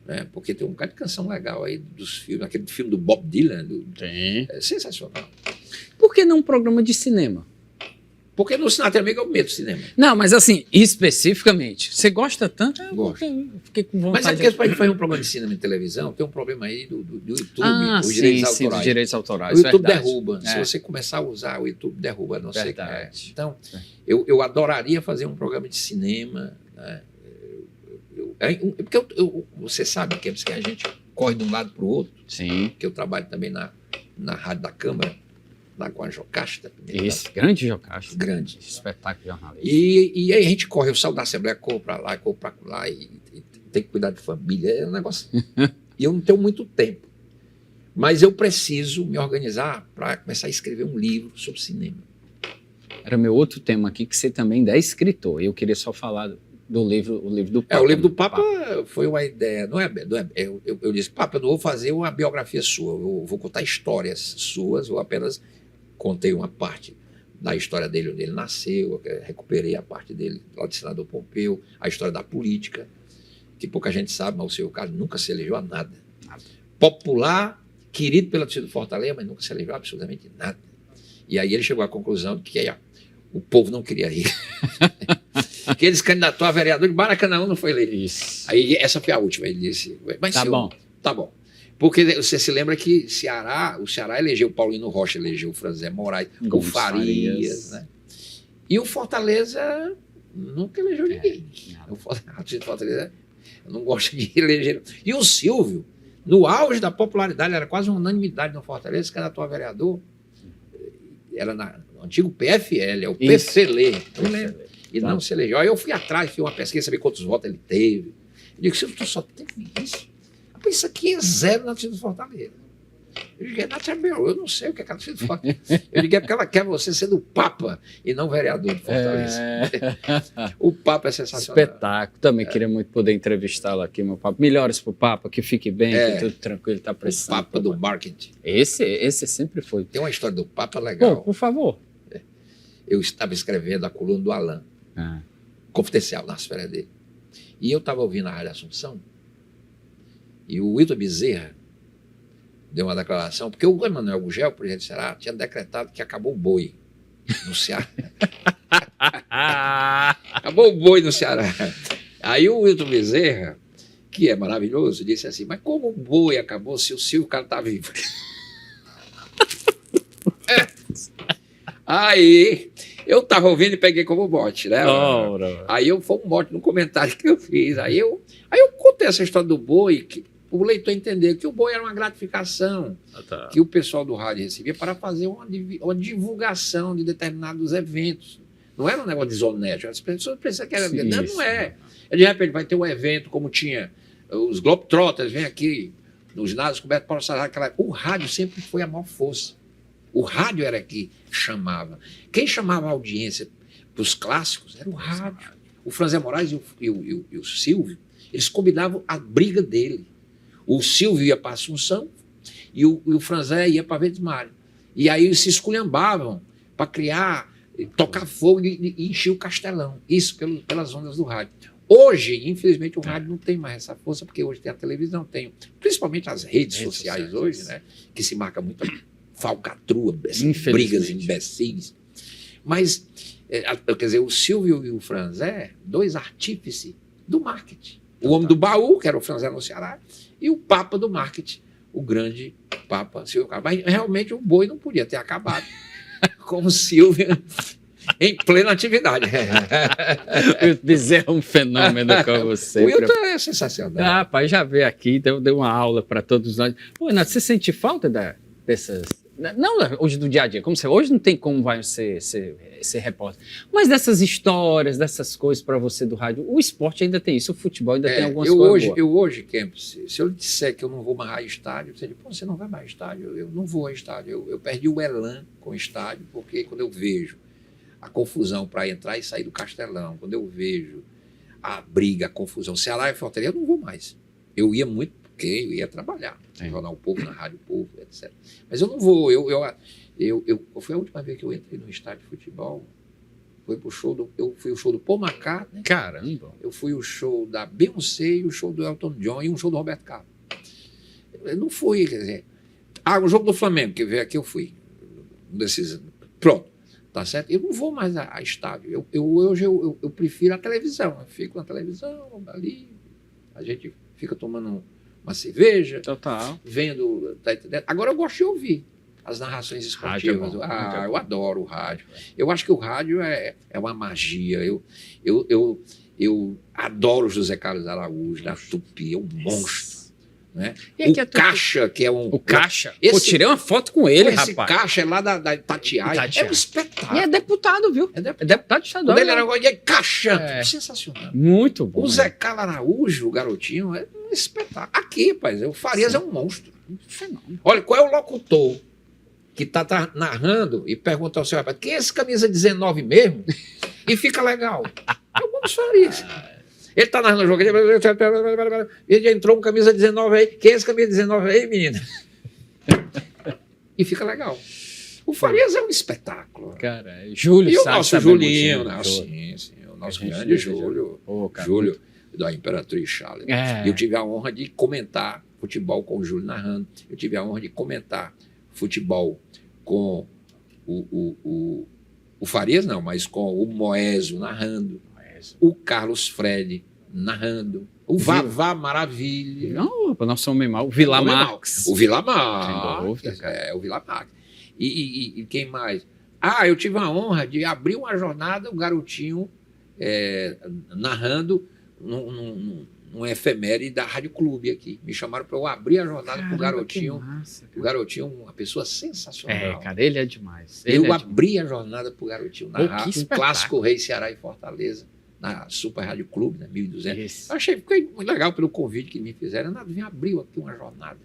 né? Porque tem um bocado de canção legal aí dos filmes. Aquele filme do Bob Dylan. É sensacional. Por que não um programa de cinema? Porque no Sinatra Amigo eu medo cinema. Não, mas assim, especificamente, você gosta tanto? Gosto. Fiquei com vontade. Mas é porque para gente fazer um programa de cinema e televisão, tem um problema aí do YouTube, os direitos autorais. O YouTube derruba. Se você começar a usar, o YouTube derruba, não sei o que é. Então, eu adoraria fazer um programa de cinema. Né? Porque você sabe que a gente corre de um lado para o outro. Sim. Que eu trabalho também na Rádio da Câmara. Lá com a Jocasta. Isso, grande Jocasta. Grande. Espetáculo jornalista. E aí a gente corre, eu saio da Assembleia, corro para lá, e tem que cuidar de família. É um negócio. E eu não tenho muito tempo. Mas eu preciso me organizar para começar a escrever um livro sobre cinema. Era meu outro tema aqui, que você também é escritor. Eu queria só falar do livro, o livro do Papa. O livro do Papa foi uma ideia. Eu disse, Papa, eu não vou fazer uma biografia sua, eu vou contar histórias suas, eu apenas contei uma parte da história dele, onde ele nasceu, recuperei a parte dele lá de senador Pompeu, a história da política, que pouca gente sabe, mas o seu Carlos nunca se elegeu a nada. Popular, querido pela torcida do Fortaleza, mas nunca se elegeu a absolutamente nada. E aí ele chegou à conclusão de que o povo não queria ir. Que ele se candidatou a vereador de Maracanã, não foi eleito. Isso. Aí essa foi a última, ele disse, mas tá bom. Tá bom. Porque você se lembra que o Ceará elegeu o Paulino Rocha, elegeu o Franzé Moraes, o Farias, né? E o Fortaleza nunca elegeu ninguém. O Fortaleza não gosta de eleger. E o Silvio, no auge da popularidade, era quase uma unanimidade no Fortaleza, se candidatou a vereador, era no antigo PFL, é o PFL. E não se elegeu. Aí eu fui atrás, fiz uma pesquisa, saber quantos votos ele teve. Eu digo, Silvio, tu só teve isso? Isso aqui é zero na torcida do Fortaleza. Eu digo, Natália, eu não sei o que ela fez. Eu digo, é porque ela quer você sendo Papa e não vereador de Fortaleza. O Papa é sensacional. Espetáculo. Também queria muito poder entrevistá-lo aqui, meu Papa. Melhores pro Papa, que fique bem, que tudo tranquilo, tá precisando. O Papa do marketing. Esse sempre foi. Tem uma história do Papa legal. Pô, por favor. Eu estava escrevendo a coluna do Alain, confidencial, nas férias dele. E eu estava ouvindo a Rádio Assunção, e o Wilton Bezerra deu uma declaração, porque o Emanuel Gugel, presidente do Ceará, tinha decretado que acabou o boi no Ceará. Acabou o boi no Ceará. Aí o Wilton Bezerra, que é maravilhoso, disse assim, mas como o boi acabou se o Silvio Carlos está vivo? Aí eu estava ouvindo e peguei como bote, né? Aí foi um bote no comentário que eu fiz. Aí eu contei essa história do boi, que o leitor entender que o boi era uma gratificação que o pessoal do rádio recebia para fazer uma divulgação de determinados eventos. Não era um negócio desonesto. As pessoas pensam que era. Não é. De repente vai ter um evento como tinha os Globetrotters, vem aqui no ginásio coberto para o rádio sempre foi a maior força. O rádio era que chamava. Quem chamava a audiência para os clássicos era o rádio. O Franzé Moraes e o Silvio, eles combinavam a briga dele. O Silvio ia para Assunção e o Franzé ia para Verdes Mares. E aí eles se esculhambavam para criar, tocar fogo e encher o Castelão. Isso pelas ondas do rádio. Hoje, infelizmente, o rádio não tem mais essa força, porque hoje tem a televisão, tem principalmente as redes sociais hoje, né, que se marca muito falcatrua, brigas imbecis. Mas, quer dizer, o Silvio e o Franzé, dois artífices do marketing. O homem do baú, que era o Franzé no Ceará, e o Papa do marketing, o grande Papa Silvio Carlos. Mas realmente o boi não podia ter acabado com o Silvio em plena atividade. O Bezerra é um fenômeno com você. O Wilton é sensacional. Rapaz, já veio aqui, deu uma aula para todos nós. Pô, Renato, você sente falta dessas... Não hoje do dia a dia, como você, hoje não tem como vai ser repórter, mas dessas histórias, dessas coisas para você do rádio, o esporte ainda tem isso, o futebol ainda tem algumas coisas boas. Eu hoje, Kemp, se eu disser que eu não vou mais a estádio, você diz, pô, você não vai mais a estádio, eu não vou a estádio, eu perdi o elan com o estádio, porque quando eu vejo a confusão para entrar e sair do Castelão, quando eu vejo a briga, a confusão, Ceará e Fortaleza, eu não vou mais. Eu ia muito porque eu ia trabalhar, no Jornal Povo, na Rádio Povo, etc. Mas eu não vou, foi a última vez que eu entrei no estádio de futebol, foi pro show eu fui o show do Paul McCartney, caramba, eu fui o show da Beyoncé, e o show do Elton John e um show do Roberto Carlos. Eu não fui, quer dizer, o jogo do Flamengo, que veio aqui, eu fui, pronto, tá certo? Eu não vou mais a estádio, hoje eu prefiro a televisão, eu fico na televisão, ali, a gente fica tomando uma cerveja, vendo, tá entendendo? Agora eu gosto de ouvir as narrações esportivas. Eu adoro o rádio. Eu acho que o rádio é uma magia. Eu adoro José Carlos Araújo, da Tupi, é um monstro. Né? O Caixa, que é um... O Caixa? Eu tirei uma foto com ele, rapaz. Esse Caixa é lá da Itatiaia. É um espetáculo. E é deputado, viu? É deputado estadual. Quando ele era agora de Caixa. Sensacional. Muito bom. O Zé Carlos Araújo, o garotinho, é um espetáculo. Aqui, rapaz, o Farias é um monstro. Fenômeno. Olha, qual é o locutor que está narrando e pergunta ao seu rapaz, quem é esse camisa 19 mesmo? E fica legal. É o Gomes Farias. Ele está narrando o jogo, ele já entrou com camisa 19 aí. Quem é esse camisa 19 aí, menina? E fica legal. O Farias é um espetáculo. Cara, Júlio e o nosso Julinho, né? Sim, o nosso grande Júlio. Júlio, da Imperatriz Charles. Eu tive a honra de comentar futebol com o Júlio narrando. Eu tive a honra de comentar futebol com o Farias, não, mas com o Moésio narrando. O Carlos Fred narrando, o Vavá Maravilha. Não, nós somos mal. O Vila Max. O Vila Max. O Vila Max. E quem mais? Eu tive a honra de abrir uma jornada, o garotinho narrando num efeméride da Rádio Clube aqui. Me chamaram para eu abrir a jornada para o garotinho. Massa, o garotinho, uma pessoa sensacional. Cara, ele é demais. Eu abri a jornada para o garotinho narrar um clássico Rei Ceará e Fortaleza. Na Super Rádio Clube, né, 1.200. Fiquei muito legal pelo convite que me fizeram. Renato, abriu aqui uma jornada.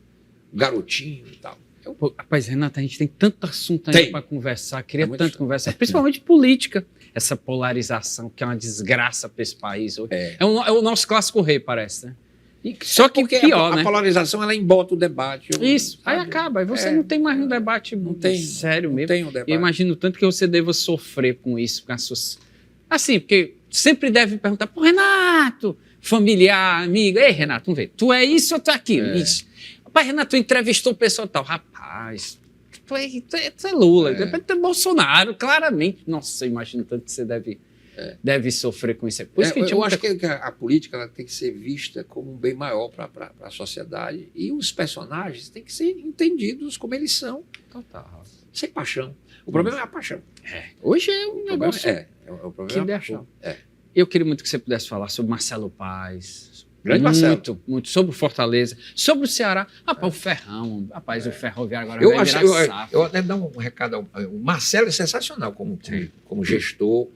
Garotinho e tal. Pô, rapaz, Renato, a gente tem tanto assunto ainda para conversar, queria tanto muito... conversar, principalmente política, essa polarização que é uma desgraça para esse país hoje. É o nosso clássico rei, parece, né? Só que pior, né? A polarização, ela embota o debate. Isso, aí acaba, aí você não tem mais um debate sério mesmo. Tem um debate. Eu imagino tanto que você deva sofrer com isso, com as suas... Assim, porque sempre deve perguntar, pô, Renato, familiar, amigo, ei, Renato, vamos ver, tu é isso ou tu é aquilo? Isso. Rapaz, Renato, tu entrevistou o pessoal tal. Rapaz, tu é Lula, depois tu é Bolsonaro, claramente. Nossa, eu imagino tanto que você deve sofrer com isso. Por isso que eu acho que a política ela tem que ser vista como um bem maior para a sociedade e os personagens têm que ser entendidos como eles são. Total. Sem paixão. O problema é a paixão. Hoje é um negócio o problema que é a deixa. paixão. Eu queria muito que você pudesse falar sobre Marcelo Paes. Grande Marcelo. Muito. Sobre o Fortaleza, sobre o Ceará. Rapaz, o Ferrão. Rapaz, o Ferroviário agora vai virar SAF. Eu até dar um recado. O Marcelo é sensacional como gestor,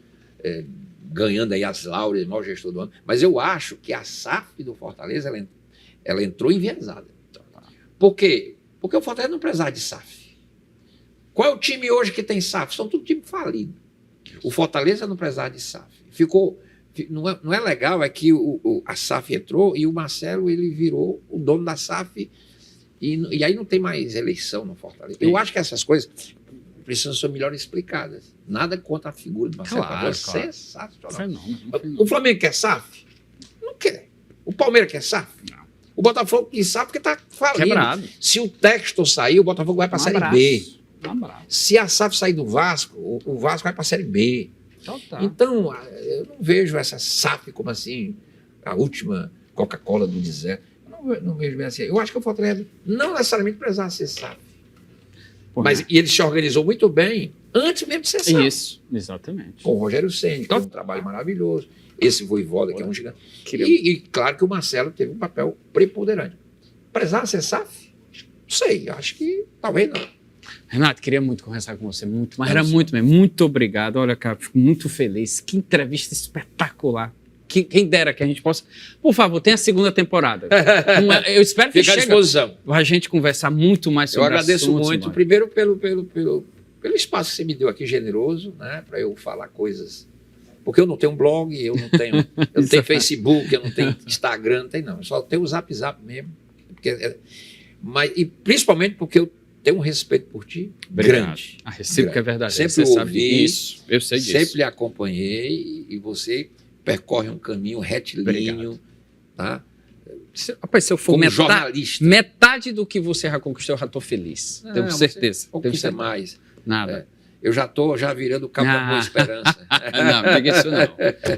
ganhando aí as laureas, maior gestor do ano. Mas eu acho que a SAF do Fortaleza, ela entrou enviesada. Por quê? Porque o Fortaleza não precisava de SAF. Qual é o time hoje que tem SAF? São tudo time falido. O Fortaleza não precisava de SAF. Não é legal, é que a SAF entrou e o Marcelo ele virou o dono da SAF e aí não tem mais eleição no Fortaleza. Eu acho que essas coisas precisam ser melhor explicadas. Nada contra a figura do Marcelo. Claro. Sensacional. Fenômeno. O Flamengo quer SAF? Não quer. O Palmeiras quer SAF? Não. O Botafogo quer SAF porque está falindo. Quebrado. Se o Textor sair, o Botafogo vai para a Série B. Se a SAF sair do Vasco, o Vasco vai para a Série B. Então, eu não vejo essa SAF como assim, a última Coca-Cola do deserto. Eu não vejo bem assim. Eu acho que o Fortaleza não necessariamente precisava ser SAF. E ele se organizou muito bem antes mesmo de ser SAF. Isso, exatamente. Com o Rogério Ceni, que é um trabalho maravilhoso. Esse Vojvoda, que é um gigante. E claro que o Marcelo teve um papel preponderante. Precisava ser SAF? Não sei, acho que talvez não. Renato, queria muito conversar com você, mas era muito mesmo. Muito obrigado. Olha, cara, fico muito feliz. Que entrevista espetacular. Quem dera que a gente possa... Por favor, tenha a segunda temporada. Eu espero que fique à disposição. A gente conversar muito mais sobre Eu agradeço muito, primeiro pelo espaço que você me deu aqui, generoso, né, para eu falar coisas. Porque eu não tenho um blog, eu não tenho Facebook, eu não tenho Instagram, não. Eu só tenho o Zap mesmo. E principalmente porque eu tenho um respeito por ti grande. A recíproca é verdade. Sempre você ouvi, sabe isso. Eu sei disso. Sempre lhe acompanhei e você percorre um caminho retilíneo. Tá? Rapaz, se eu for como jornalista. Metade do que você já conquistou, eu já estou feliz. Tenho certeza. Conquista mais. Nada. Eu já estou virando o Cabo da Boa Esperança. Não diga isso não.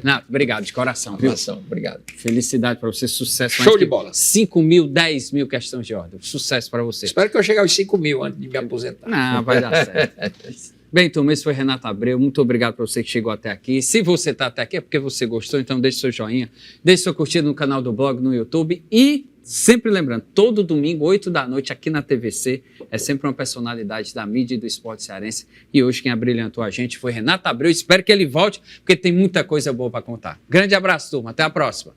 Não. Obrigado, de coração. Obrigado. Felicidade para você, sucesso. Show de bola. 5 mil, 10 mil questões de ordem. Sucesso para você. Espero que eu chegue aos 5 mil antes de me aposentar. Não, vai dar certo. Bem, então, esse foi Renato Abreu. Muito obrigado para você que chegou até aqui. Se você está até aqui é porque você gostou, então deixe seu joinha, deixe sua curtida no canal do blog, no YouTube e sempre lembrando, todo domingo, 8 da noite, aqui na TVC, é sempre uma personalidade da mídia e do esporte cearense. E hoje quem abrilhantou a gente foi Renato Abreu. Espero que ele volte, porque tem muita coisa boa para contar. Grande abraço, turma. Até a próxima.